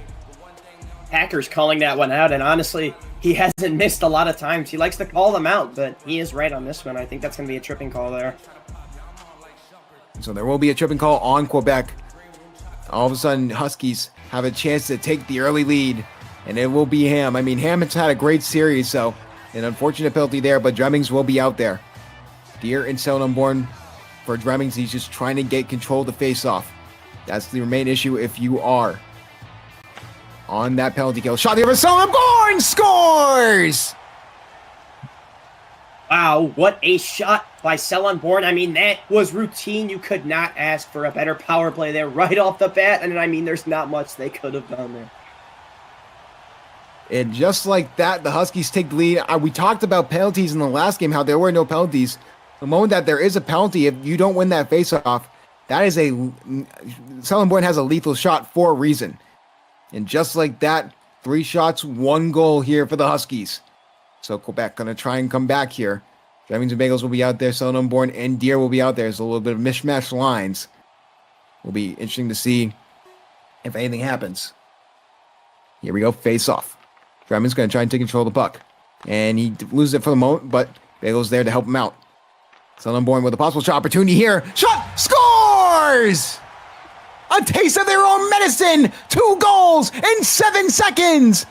Packers calling that one out, and honestly, he hasn't missed a lot of times. He likes to call them out, but he is right on this one. I think that's going to be a tripping call there. So there will be a tripping call on Quebec. All of a sudden, Huskies have a chance to take the early lead, and it will be Ham. I mean, Ham has had a great series, so an unfortunate penalty there, but Dremmings will be out there. Deer and Seldenborn for Dremmings. He's just trying to get control of the face-off. That's the main issue if you are on that penalty kill. Shot there for Seldenborn! Scores! Wow, what a shot by Seldenborn. I mean, that was routine. You could not ask for a better power play there right off the bat. And I mean, there's not much they could have done there. And just like that, the Huskies take the lead. We talked about penalties in the last game, how there were no penalties. The moment that there is a penalty, if you don't win that faceoff, that is Seldenborn has a lethal shot for a reason. And just like that, 3 shots, 1 goal here for the Huskies. So Quebec going to try and come back here. Dremmings and Bagels will be out there. Seldenborn and Deer will be out there. There's a little bit of mishmash lines. Will be interesting to see if anything happens. Here we go, face off. Dremmings going to try and take control of the puck. And he loses it for the moment, but Bagels there to help him out. Seldenborn with a possible shot opportunity here. Shot! Scores! A taste of their own medicine! 2 goals in 7 seconds!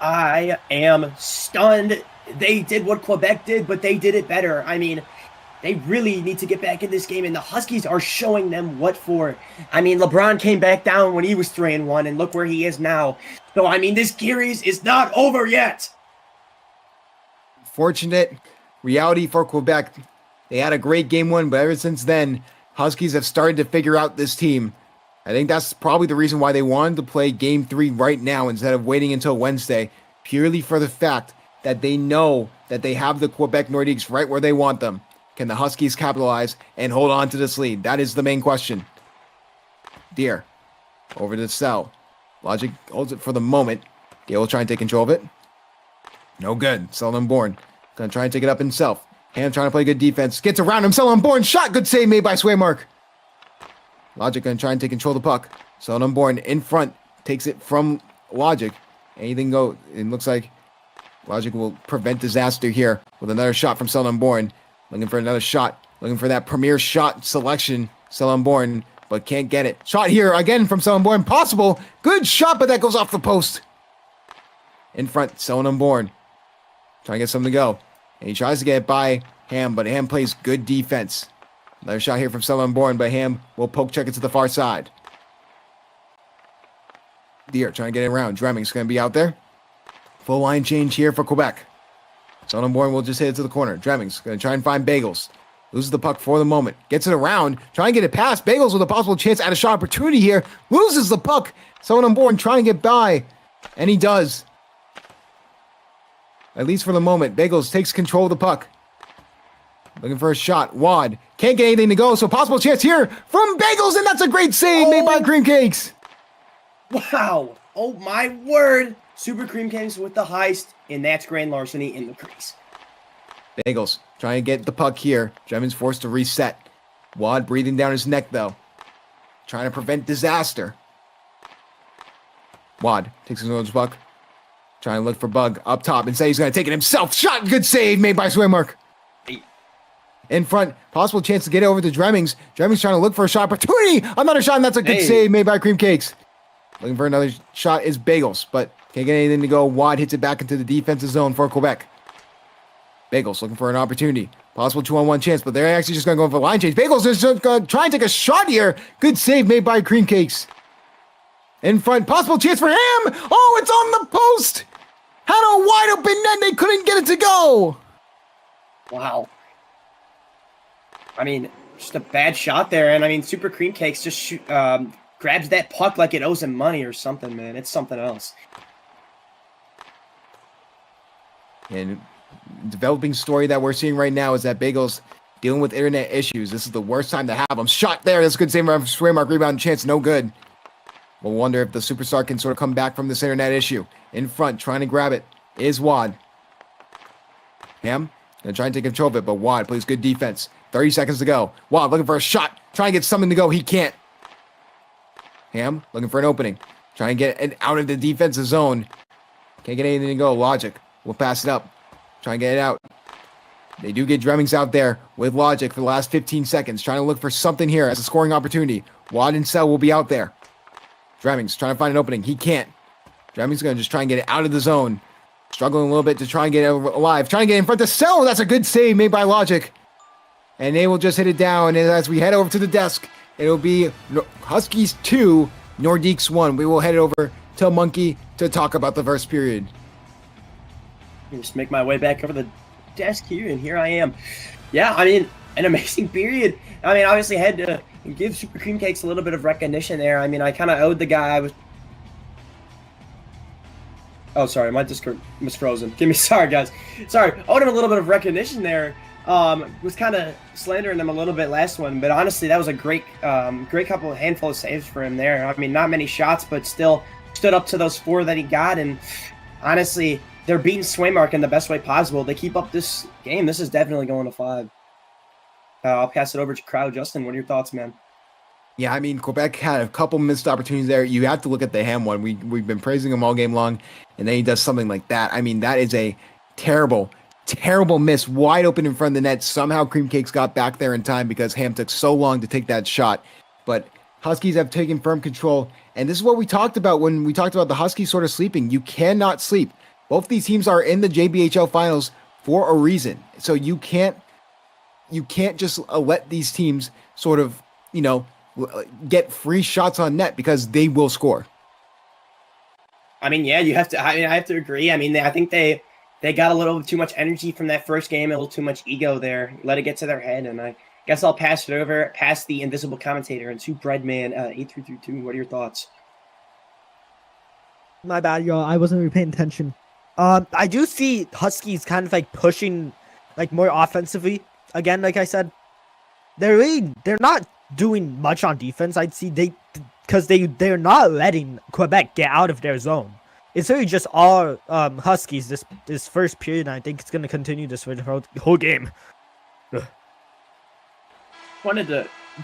I am stunned. They did what Quebec did, but they did it better. I mean, they really need to get back in this game, and the Huskies are showing them what for. I mean, LeBron came back down when he was 3-1, and look where he is now. So, I mean, this series is not over yet. Fortunate reality for Quebec. They had a great game 1, but ever since then, Huskies have started to figure out this team. I think that's probably the reason why they wanted to play Game 3 right now instead of waiting until Wednesday, purely for the fact that they know that they have the Quebec Nordiques right where they want them. Can the Huskies capitalize and hold on to this lead? That is the main question. Deer, over to Cell. Logic holds it for the moment. Deer will try and take control of it. No good. Seldenborn going to try and take it up himself. Ham trying to play good defense. Gets around him. Seldenborn shot. Good save made by Swaymark. Logic going to try and take control of the puck. Seldenborn in front. Takes it from Logic. Anything go. It looks like Logic will prevent disaster here with another shot from Seldenborn. Looking for another shot. Looking for that premier shot selection. Seldenborn, but can't get it. Shot here again from Seldenborn. Possible. Good shot, but that goes off the post. In front, Seldenborn. Trying to get something to go. And he tries to get it by Ham, but Ham plays good defense. Another shot here from Seldenborn, but Ham will poke check it to the far side. Deer trying to get it around. Dremming's going to be out there. Full line change here for Quebec. Seldenborn will just hit it to the corner. Dremming's going to try and find Bagels. Loses the puck for the moment. Gets it around. Trying to get it past. Bagels with a possible chance at a shot opportunity here. Loses the puck. Seldenborn trying to get by. And he does. At least for the moment. Bagels takes control of the puck. Looking for a shot. Wad can't get anything to go, so possible chance here from Bagels, and that's a great save made by Cream Cakes. Wow. Oh my word. Super Cream Cakes with the heist, and that's grand larceny in the crease. Bagels trying to get the puck here. Jemmons forced to reset. Wad breathing down his neck, though. Trying to prevent disaster. Wad takes his own puck. Trying to look for Bug up top. Instead, he's going to take it himself. Shot. Good save made by Swimmark. In front. Possible chance to get over to Dremmings. Dremmings trying to look for a shot opportunity. Another shot, and that's a good save made by Cream Cakes. Looking for another shot is Bagels, but can't get anything to go. Wad hits it back into the defensive zone for Quebec. Bagels looking for an opportunity. Possible 2-on-1 chance, but they're actually just going to go for a line change. Bagels is just going to try and take a shot here. Good save made by Cream Cakes. In front. Possible chance for him. Oh, it's on the post. Had a wide open net. They couldn't get it to go. Wow. I mean, just a bad shot there. And I mean, Super Cream Cakes just grabs that puck like it owes him money or something, man. It's something else. And developing story that we're seeing right now is that Bagels dealing with internet issues. This is the worst time to have them. Shot there. That's a good save from Swimmark. Rebound chance. No good. We'll wonder if the superstar can sort of come back from this internet issue. In front, trying to grab it, is Wad. Ham, gonna try and take control of it, but Wad plays good defense. 30 seconds to go. Wad looking for a shot, trying to get something to go. He can't. Ham looking for an opening, trying to get it out of the defensive zone. Can't get anything to go. Logic will pass it up, try and get it out. They do get Dremmings out there with Logic for the last 15 seconds, trying to look for something here as a scoring opportunity. Wad and Cell will be out there. Dremmings trying to find an opening. He can't. Dremmings going to just try and get it out of the zone. Struggling a little bit to try and get it alive. Trying to get in front to Cell. That's a good save made by Logic. And they will just hit it down. And as we head over to the desk, it'll be Huskies 2, Nordiques 1. We will head over to Monkey to talk about the first period. Just make my way back over the desk here, and here I am. Yeah, I mean, an amazing period. I mean, obviously had to give Super Cream Cakes a little bit of recognition there. I mean, I kind of owed the guy. Oh, sorry, my Discord was frozen. Sorry, guys. Sorry, owed him a little bit of recognition there. Was kind of slandering him a little bit last one, but honestly, that was a great handful of saves for him there. I mean, not many shots, but still stood up to those 4 that he got, and honestly, they're beating Swaymark in the best way possible. They keep up this game. This is definitely going to 5. I'll pass it over to Crowd. Justin, what are your thoughts, man? Yeah, I mean, Quebec had a couple missed opportunities there. You have to look at the Ham one. We've been praising him all game long, and then he does something like that. I mean, that is a terrible, terrible miss, wide open in front of the net. Somehow Cream Cakes got back there in time because Ham took so long to take that shot. But Huskies have taken firm control, and this is what we talked about when we talked about the Huskies sort of sleeping. You cannot sleep. Both these teams are in the JBHL finals for a reason. So you can't just let these teams sort of, get free shots on net because they will score. I mean, yeah, you have to. I mean, I have to agree. I mean, I think they got a little too much energy from that first game, a little too much ego there. Let it get to their head, and I guess I'll pass it over past the invisible commentator and to Breadman 8332. What are your thoughts? My bad, y'all. I wasn't really paying attention. I do see Huskies kind of like pushing like more offensively. Again, like I said, they're not doing much on defense. I'd see they're not letting Quebec get out of their zone. It's really just all Huskies this first period, and I think it's gonna continue this for the whole game. Ugh. Wanted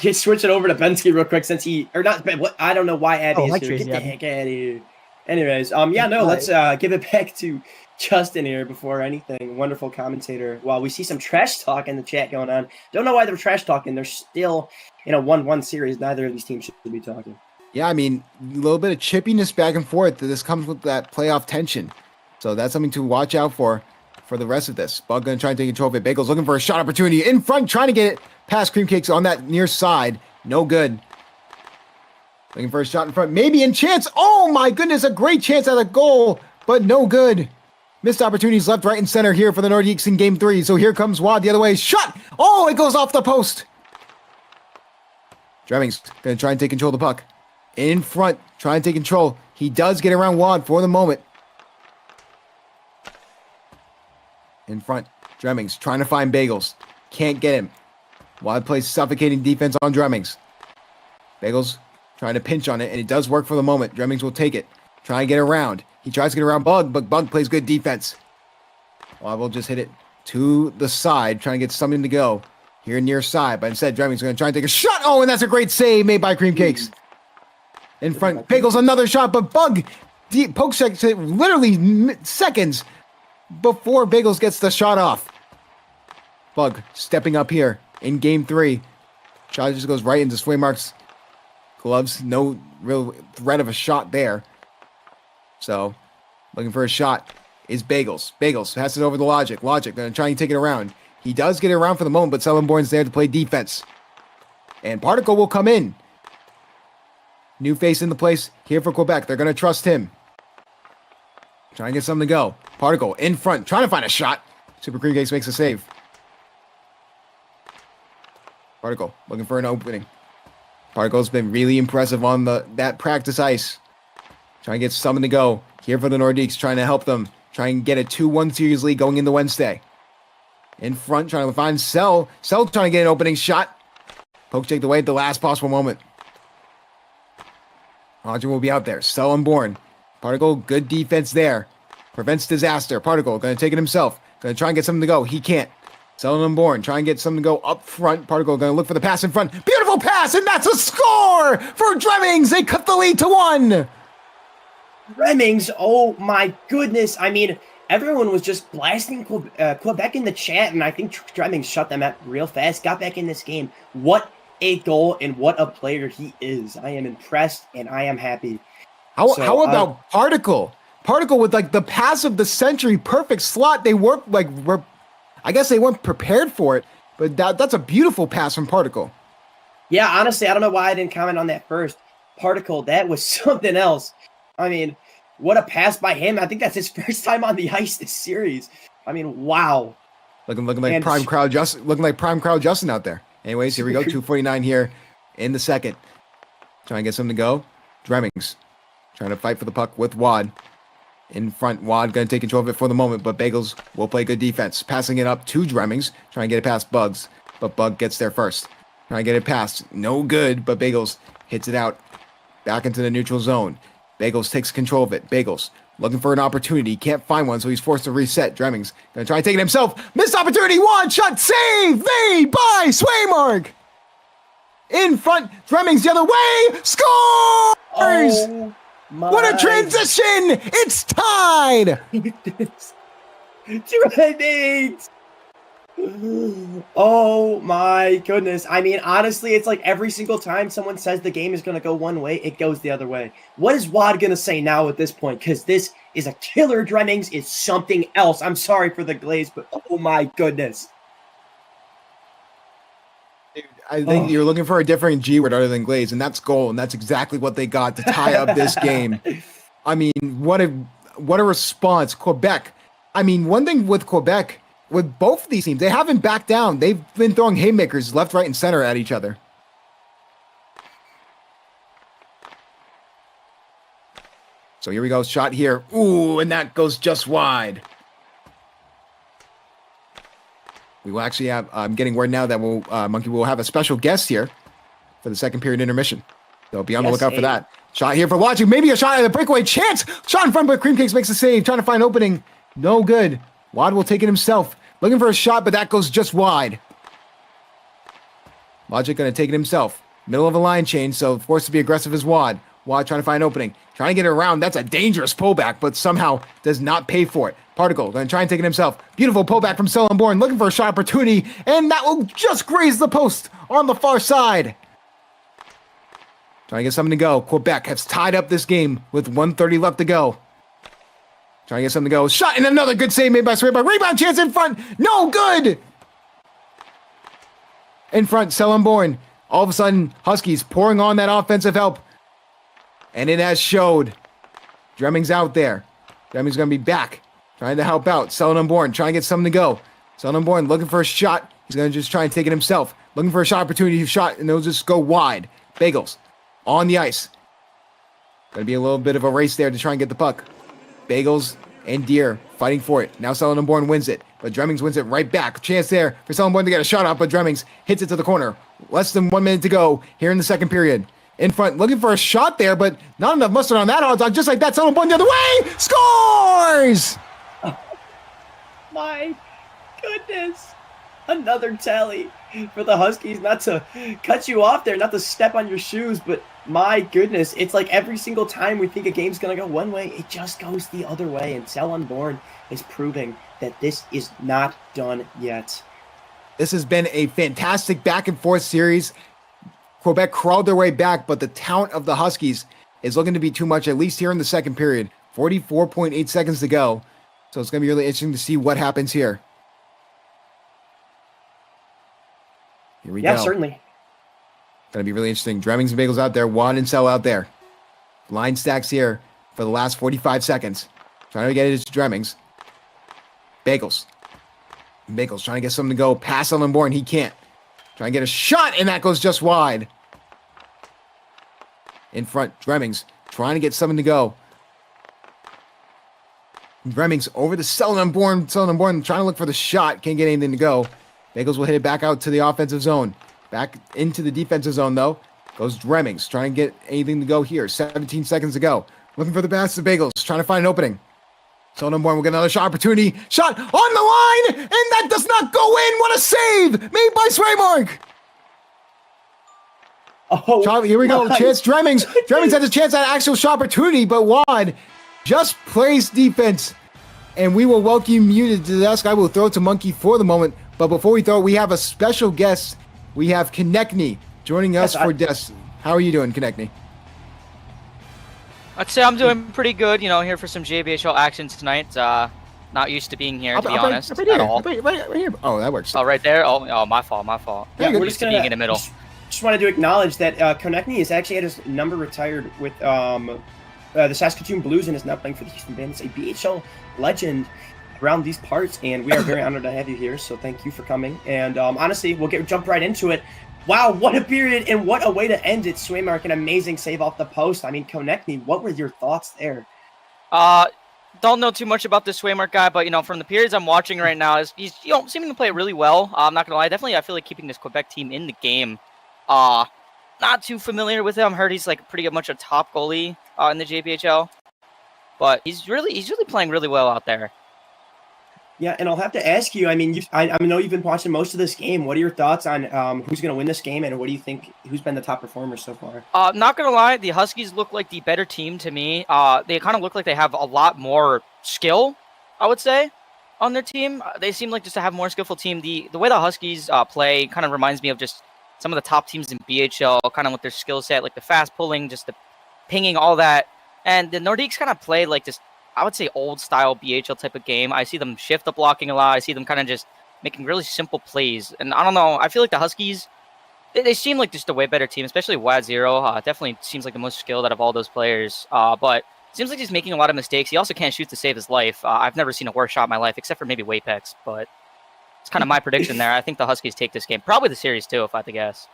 to switch it over to Bensky real quick since I don't know why Abby is here. Crazy, Get the Abby. heck out of here. Anyways, let's give it back to Justin here before anything. Wonderful commentator. While we see some trash talk in the chat going on. Don't know why they're trash talking. They're still in a 1-1 series. Neither of these teams should be talking. Yeah, I mean, a little bit of chippiness back and forth. This comes with that playoff tension. So that's something to watch out for the rest of this. Bug going to try and take control of it. Bagels looking for a shot opportunity in front, trying to get it past Cream Cakes on that near side. No good. Looking for a shot in front. Maybe in chance. Oh my goodness, a great chance at a goal, but no good. Missed opportunities left, right, and center here for the Nordiques in game 3. So here comes Wad the other way. Shot! Oh, it goes off the post. Dremmings going to try and take control of the puck. In front, try and take control. He does get around Wad for the moment. In front, Dremmings trying to find Bagels. Can't get him. Wad plays suffocating defense on Dremmings. Bagels trying to pinch on it, and it does work for the moment. Dremmings will take it. Try and get around. He tries to get around Bug, but Bug plays good defense. Wad will just hit it to the side, trying to get something to go here near side, but instead Dremmings going to try and take a shot. Oh, and that's a great save made by Cream Cakes. In front, Bagels another shot, but Bug poke checks it literally seconds before Bagels gets the shot off. Bug stepping up here in game 3. Shot just goes right into Swaymark's gloves. No real threat of a shot there. So, looking for a shot is Bagels. Bagels passes it over to Logic. Logic going to try and take it around. He does get it around for the moment, but Sellenborn's there to play defense. And Particle will come in. New face in the place here for Quebec. They're going to trust him. Trying to get something to go. Particle in front, trying to find a shot. Super Cream Cakes makes a save. Particle looking for an opening. Particle's been really impressive on that practice ice. Trying to get something to go. Here for the Nordiques, trying to help them. Try and get a 2-1 series lead going into Wednesday. In front, trying to find Cell. Cell trying to get an opening shot. Poke checked away at the last possible moment. Roger will be out there. Cell unborn. Particle, good defense there. Prevents disaster. Particle, going to take it himself. Going to try and get something to go. He can't. Cell unborn. Try and get something to go up front. Particle, going to look for the pass in front. Beautiful pass, and that's a score for Dremmings. They cut the lead to 1. Dremmings, oh my goodness. I mean, everyone was just blasting Quebec in the chat, and I think Dremmings shut them up real fast. Got back in this game. What a goal, and what a player he is. I am impressed, and I am happy. How about Particle? Particle with like the pass of the century, perfect slot. They weren't I guess they weren't prepared for it, but that's a beautiful pass from Particle. Yeah, honestly, I don't know why I didn't comment on that first. Particle, that was something else. I mean, what a pass by him. I think that's his first time on the ice this series. I mean, wow. Looking like prime crowd Justin out there. Anyways, here we go. 2:49 here in the second. Trying to get something to go. Dremmings trying to fight for the puck with Wad. In front, Wad going to take control of it for the moment, but Bagels will play good defense. Passing it up to Dremmings. Trying to get it past Bugs, but Bug gets there first. Trying to get it past. No good, but Bagels hits it out. Back into the neutral zone. Bagels takes control of it. Bagels looking for an opportunity. Can't find one, so he's forced to reset. Dremmings going to try and take it himself. Missed opportunity. One shot. Save made by Swaymark. In front. Dremmings the other way. Scores! Oh, what a transition! It's tied! Dremmings! Oh my goodness. I mean, honestly, it's like every single time someone says the game is going to go one way, it goes the other way. What is Wad going to say now at this point? Because this is a killer. Dremmings is something else. I'm sorry for the glaze, but oh my goodness. Dude, I think you're looking for a different G word other than glaze, and that's goal, and that's exactly what they got to tie up this game. I mean, what a response. Quebec. I mean, one thing with Quebec, with both of these teams, they haven't backed down. They've been throwing haymakers left, right, and center at each other. So here we go. Shot here. Ooh, and that goes just wide. We will actually have, I'm getting word now that Monkey will have a special guest here for the second period intermission. So be on the lookout for that. Shot here for Logic. Maybe a shot at the breakaway. Chance. Shot in front, but Cream Cakes makes the save. Trying to find opening. No good. Wad will take it himself. Looking for a shot, but that goes just wide. Logic going to take it himself. Middle of a line change, so forced to be aggressive as Wad. Wad trying to find opening. Trying to get it around. That's a dangerous pullback, but somehow does not pay for it. Particle going to try and take it himself. Beautiful pullback from Sellenborn. Looking for a shot opportunity, and that will just graze the post on the far side. Trying to get something to go. Quebec has tied up this game with 1:30 left to go. Trying to get something to go. Shot, and another good save made by Swaymark. Rebound chance in front. No good. In front, Sellenborn. All of a sudden, Huskies pouring on that offensive help. And it has showed. Dremming's out there. Dremming's going to be back. Trying to help out. Sellenborn trying to get something to go. Sellenborn looking for a shot. He's going to just try and take it himself. Looking for a shot opportunity. Shot, and it'll just go wide. Bagels on the ice. Going to be a little bit of a race there to try and get the puck. Bagels and Deer fighting for it. Now Sellenborn wins it, but but Dremmings wins it right back. Chance there for Sullenborn to get a shot off, but Dremmings hits it to the corner. Less than 1 minute to go here in the second period. In front, looking for a shot there, but not enough mustard on that hot dog. Just like that, Sullenborn the other way, scores! My goodness. Another tally for the Huskies. Not to cut you off there, not to step on your shoes, but my goodness, it's like every single time we think a game's going to go one way, it just goes the other way. And Sullenborn is proving that this is not done yet. This has been a fantastic back and forth series. Quebec crawled their way back, but the talent of the Huskies is looking to be too much, at least here in the second period. 44.8 seconds to go. So it's going to be really interesting to see what happens here. Here we go. Yeah, certainly. Going to be really interesting. Dremmings and Bagels out there. Wad and Sell out there. Line stacks here for the last 45 seconds. Trying to get it to Dremmings. Bagels. Bagels trying to get something to go. Pass on Limborn. He can't. Trying to get a shot, and that goes just wide. In front, Dremmings trying to get something to go. Dremmings over to Sullenborn. Sullenborn trying to look for the shot. Can't get anything to go. Bagels will hit it back out to the offensive zone. Back into the defensive zone, though. Goes Dremmings. Trying to get anything to go here. 17 seconds to go. Looking for the pass to Bagels. Trying to find an opening. Sullenborn will get another shot opportunity. Shot on the line! And that does not go in! What a save! Made by Swaymark! Oh, Here we go. my Chance Dremmings. Dremmings has a chance at actual shot opportunity, but Wad just plays defense. And we will welcome you to the desk. I will throw it to Monkey for the moment. But before we throw it, we have a special guest. We have Konechny joining us for desk. How are you doing, Konechny? I'd say I'm doing pretty good, here for some JBHL action tonight. Not used to being here, to be honest, at all. Right here. Oh, that works. Oh, right there? Oh, my fault. Yeah, we're Used to being in the middle. Just wanted to acknowledge that Konechny has actually had his number retired with the Saskatoon Blues and is now playing for the Houston Bandits, a BHL legend around these parts, and we are very honored to have you here, so thank you for coming. And honestly, we'll jump right into it. Wow, what a period, and what a way to end it. Swaymark, an amazing save off the post. I mean, Konechny, what were your thoughts there? Don't know too much about this Swaymark guy, but, from the periods I'm watching right now, he's seeming to play really well. I'm not going to lie. Definitely, I feel like keeping this Quebec team in the game. Not too familiar with him. Heard he's like pretty much a top goalie in the JBHL, but he's really playing really well out there. Yeah, and I'll have to ask you, I mean, I know you've been watching most of this game. What are your thoughts on who's going to win this game, and what do you think, who's been the top performer so far? Not going to lie, the Huskies look like the better team to me. They kind of look like they have a lot more skill, I would say, on their team. They seem like just to have a more skillful team. The way the Huskies play kind of reminds me of just some of the top teams in BHL, kind of with their skill set, like the fast pulling, just the pinging, all that. And the Nordiques kind of play like this, I would say, old-style BHL type of game. I see them shift the blocking a lot. I see them kind of just making really simple plays. And I don't know, I feel like the Huskies, they seem like just a way better team, especially Wad Zero. Definitely seems like the most skilled out of all those players. But it seems like he's making a lot of mistakes. He also can't shoot to save his life. I've never seen a worse shot in my life, except for maybe Wapex. But it's kind of my prediction there. I think the Huskies take this game. Probably the series, too, if I had to guess.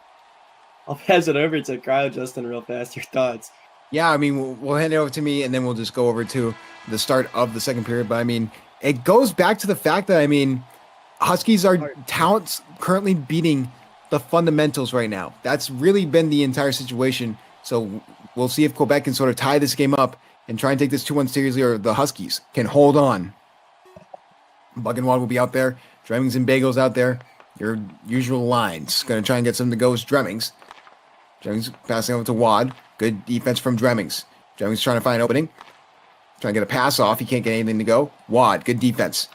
I'll pass it over to Cryo Justin real fast. Your thoughts? Yeah, I mean, we'll hand it over to me, and then we'll just go over to the start of the second period. But, I mean, it goes back to the fact that, I mean, Huskies are talents currently beating the fundamentals right now. That's really been the entire situation. So we'll see if Quebec can sort of tie this game up and try and take this 2-1 seriously, or the Huskies can hold on. Buggenwad will be out there. Dremmings and Bagels out there. Your usual lines. Going to try and get something to go with Dremmings. Dremmings passing over to Wad. Good defense from Dremmings. Dremmings trying to find an opening. Trying to get a pass off. He can't get anything to go. Wad, good defense.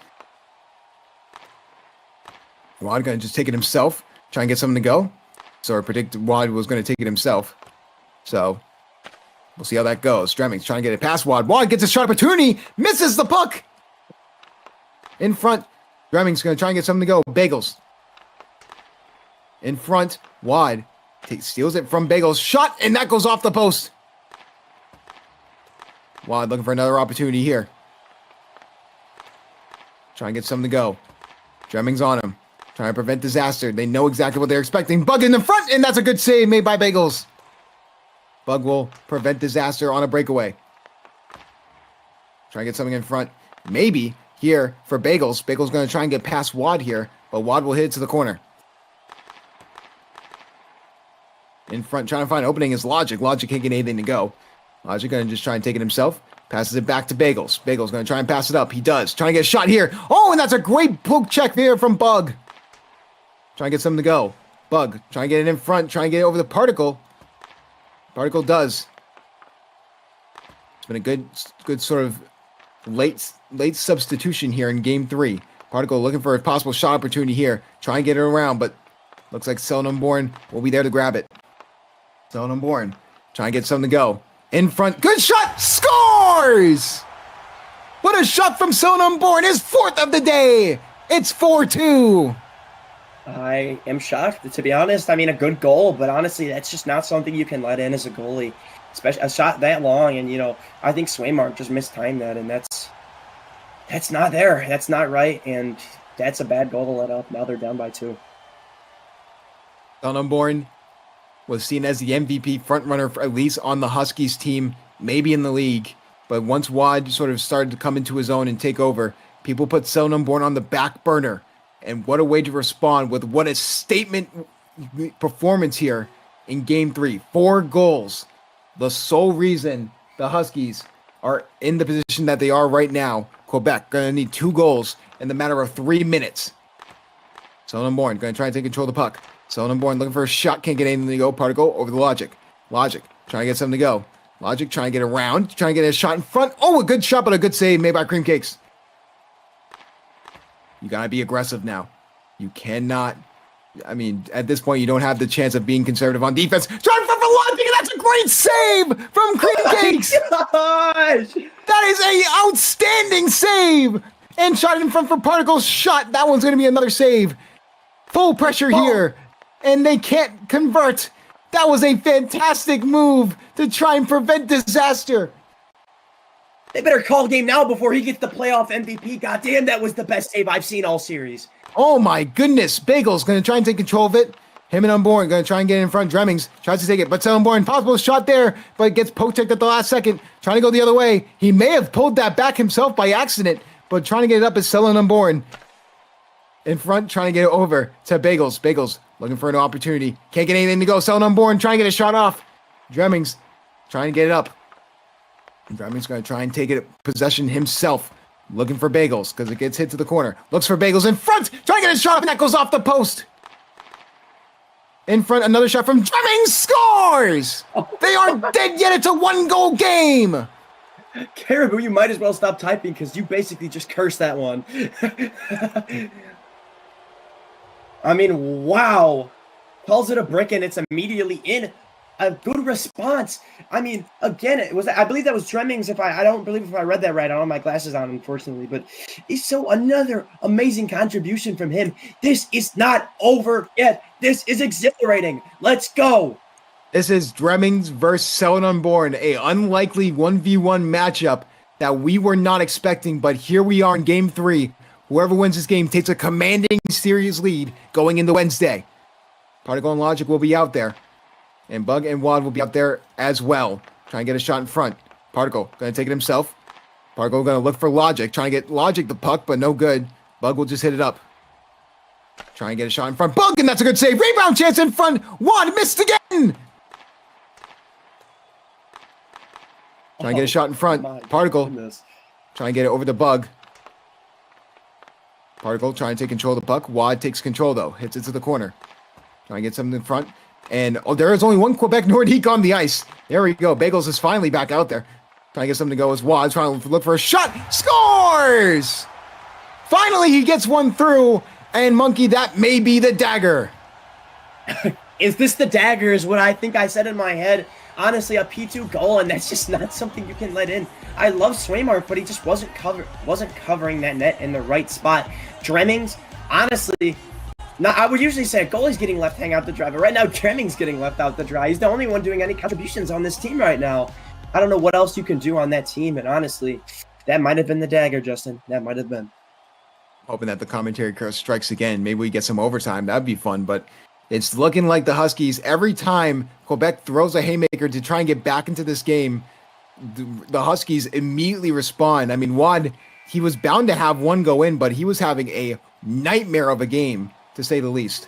Wad going to just take it himself. Try and get something to go. So I predicted Wad was going to take it himself. So we'll see how that goes. Dremmings trying to get it past Wad. Wad gets a shot opportunity. Misses the puck. In front. Dremmings going to try and get something to go. Bagels. In front. Wad steals it from Bagels. Shot, and that goes off the post. Wad looking for another opportunity here. Trying to get something to go. Dremmings on him. Trying to prevent disaster. They know exactly what they're expecting. Bug in the front, and that's a good save made by Bagels. Bug will prevent disaster on a breakaway. Trying to get something in front. Maybe here for Bagels. Bagels going to try and get past Wad here, but Wad will hit it to the corner. In front, trying to find an opening is Logic. Logic can't get anything to go. Logic going to just try and take it himself. Passes it back to Bagels. Bagels going to try and pass it up. He does. Trying to get a shot here. Oh, and that's a great poke check there from Bug. Trying to get something to go. Bug trying to get it in front. Trying to get it over the Particle. Particle does. It's been a good sort of late substitution here in game 3. Particle looking for a possible shot opportunity here. Try and get it around, but looks like Selden Unborn will be there to grab it. Selden Unborn trying to get something to go. In front, good shot, scores! What a shot from Selden Unborn, his 4th of the day! It's 4-2. I am shocked, to be honest. I mean, a good goal, but honestly, that's just not something you can let in as a goalie. Especially a shot that long, and, I think Swaymark just mistimed that, and that's not there. That's not right, and that's a bad goal to let up. Now they're down by 2. Selden Unborn was seen as the MVP frontrunner, at least on the Huskies team, maybe in the league. But once Wad sort of started to come into his own and take over, people put Selden Unborn on the back burner. And what a way to respond with what a statement performance here in Game 3. 4 goals. The sole reason the Huskies are in the position that they are right now. Quebec going to need 2 goals in the matter of 3 minutes. Selden Unborn going to try and take control of the puck. Selden Unborn looking for a shot, can't get anything to go. Particle over the Logic. Logic trying to get something to go. Logic trying to get around, trying to get a shot in front. Oh, a good shot, but a good save made by Cream Cakes. You gotta be aggressive now. You cannot. I mean, at this point, you don't have the chance of being conservative on defense. Trying for Logic, and that's a great save from Cream Cakes. Gosh! That is a outstanding save. And shot in front for Particle's shot. That one's gonna be another save. Full pressure here. And they can't convert. That was a fantastic move to try and prevent disaster. They better call game now before he gets the playoff MVP. Goddamn, that was the best save I've seen all series. Oh my goodness. Bagel's going to try and take control of it. Him and Unborn going to try and get in front. Dremmings tries to take it, but Unborn, possible shot there, but gets poke checked at the last second. Trying to go the other way. He may have pulled that back himself by accident, but trying to get it up is Selden Unborn. In front, trying to get it over to Bagels. Bagels looking for an opportunity. Can't get anything to go. Selden Unborn trying to get a shot off. Dremmings trying to get it up. Dremmings going to try and take it possession himself. Looking for Bagels because it gets hit to the corner. Looks for Bagels in front. Trying to get a shot off, and that goes off the post. In front, another shot from Dremmings. Scores! They aren't dead yet. It's a 1-goal game. Caribou, you might as well stop typing because you basically just cursed that one. I mean, wow. Calls it a brick and it's immediately in. A good response. I mean, again, I believe that was Dremmings. I don't believe if I read that right. I don't have my glasses on, unfortunately. But it's so another amazing contribution from him. This is not over yet. This is exhilarating. Let's go. This is Dremmings versus Selden Unborn, a unlikely 1v1 matchup that we were not expecting, but here we are in Game 3. Whoever wins this game takes a commanding series lead going into Wednesday. Particle and Logic will be out there, and Bug and Wad will be out there as well. Trying to get a shot in front. Particle going to take it himself. Particle going to look for Logic, trying to get Logic the puck, but no good. Bug will just hit it up. Trying to get a shot in front. Bug, and that's a good save. Rebound chance in front. Wad missed again. Trying to get a shot in front. Particle trying to get it over the Bug. Particle trying to take control of the puck. Wad takes control though. Hits it to the corner. Trying to get something in front. And there is only one Quebec Nordique on the ice. There we go. Bagels is finally back out there. Trying to get something to go as Wad. Trying to look for a shot. Scores! Finally he gets one through. And Monkey, that may be the dagger. Is this the dagger is what I think I said in my head. Honestly, a P2 goal, and that's just not something you can let in. I love Swaymark, but he just wasn't covering that net in the right spot. Dremmings, honestly, I would usually say a goalie's getting left hang out to dry, but right now Dremmings getting left out to dry. He's the only one doing any contributions on this team right now. I don't know what else you can do on that team, and honestly, that might have been the dagger, Justin. That might have been. Hoping that the commentary curse strikes again. Maybe we get some overtime. That'd be fun, but it's looking like the Huskies, every time Quebec throws a haymaker to try and get back into this game, the Huskies immediately respond. I mean, Wad he was bound to have one go in, but he was having a nightmare of a game, to say the least.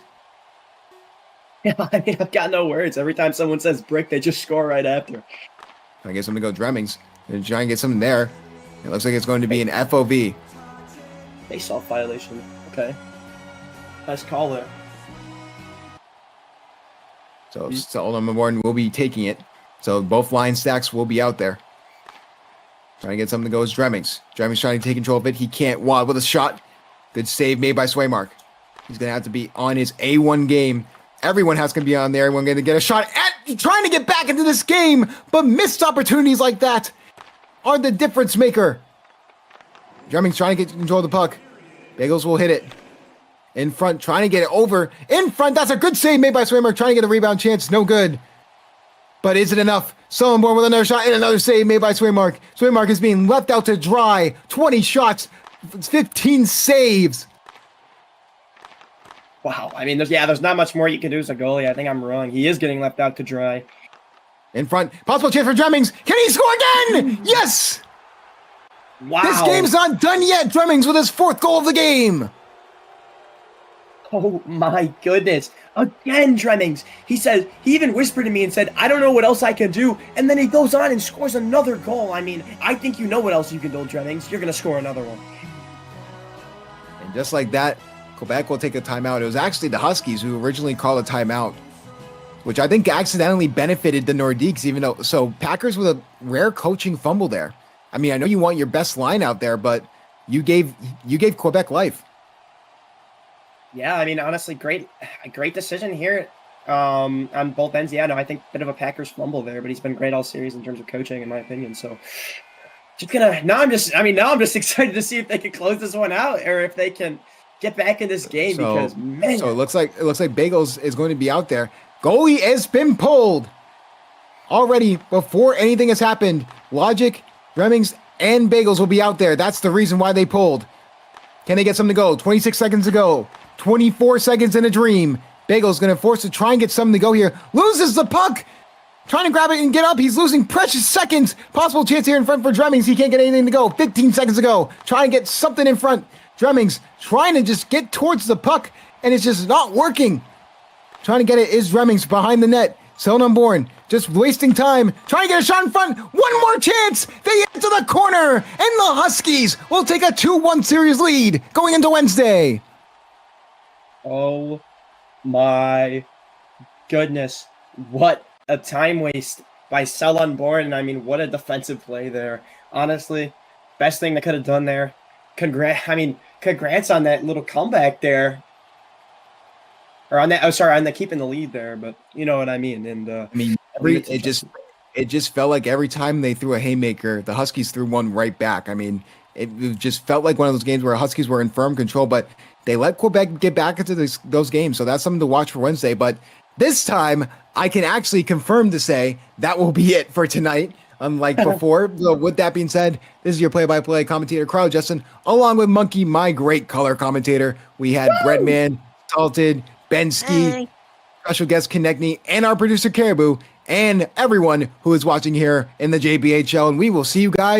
Yeah, I mean, I've got no words. Every time someone says brick, they just score right after. I guess I'm going to go Dremmings and try and get something there. It looks like it's going to be an FOV. Face-off violation. Okay. Nice call there. So Solomon Morton will be taking it. So both line stacks will be out there. Trying to get something to go is Dremmings. Dremmings trying to take control of it. He can't. Wad with a shot. Good save made by Swaymark. He's going to have to be on his A1 game. Everyone has to be on there. Everyone going to get a shot at trying to get back into this game, but missed opportunities like that are the difference maker. Dremmings trying to get control of the puck. Bagels will hit it. In front, trying to get it over. In front, that's a good save made by Swaymark. Trying to get a rebound chance. No good. But is it enough? Sullenborn with another shot and another save made by Swaymark. Swaymark is being left out to dry. 20 shots, 15 saves. Wow. I mean, there's not much more you can do as a goalie. I think I'm wrong. He is getting left out to dry. In front, possible chance for Dremmings. Can he score again? Yes! Wow. This game's not done yet. Dremmings with his 4th goal of the game. Oh my goodness. Again, Dremmings. He even whispered to me and said, I don't know what else I can do. And then he goes on and scores another goal. I mean, I think you know what else you can do, Dremmings. You're going to score another one. And just like that, Quebec will take a timeout. It was actually the Huskies who originally called a timeout, which I think accidentally benefited the Nordiques, even though, so Packers with a rare coaching fumble there. I mean, I know you want your best line out there, but you gave Quebec life. Yeah, I mean, honestly, great decision here on both ends. Yeah, no, I think a bit of a Packers fumble there, but he's been great all series in terms of coaching, in my opinion. So now I'm just excited to see if they can close this one out or if they can get back in this game because, man. So it looks like Bagels is going to be out there. Goalie has been pulled already before anything has happened. Logic, Dremmings, and Bagels will be out there. That's the reason why they pulled. Can they get something to go? 26 seconds to go. 24 seconds in a dream. Bagels going to force to try and get something to go here. Loses the puck. Trying to grab it and get up. He's losing precious seconds. Possible chance here in front for Dremmings. He can't get anything to go. 15 seconds to go. Trying to get something in front. Dremmings trying to just get towards the puck, and it's just not working. Trying to get it is Dremmings behind the net. Selnunborn just wasting time. Trying to get a shot in front. One more chance. They get to the corner, and the Huskies will take a 2-1 series lead going into Wednesday. Oh my goodness. What a time waste by Selnunborn. I mean, what a defensive play there. Honestly, best thing they could have done there. Congrats on that little comeback there. Or on that, on the keeping the lead there, but you know what I mean. And it just felt like every time they threw a haymaker, the Huskies threw one right back. I mean, it just felt like one of those games where Huskies were in firm control, but they let Quebec get back into those games. So that's something to watch for Wednesday. But this time, I can actually confirm to say that will be it for tonight. Unlike before. So with that being said, this is your play-by-play commentator, Carl Justin, along with Monkey, my great color commentator. We had Breadman, Salted, Bensky, special guest Konechny, and our producer Caribou, and everyone who is watching here in the JBHL. And we will see you guys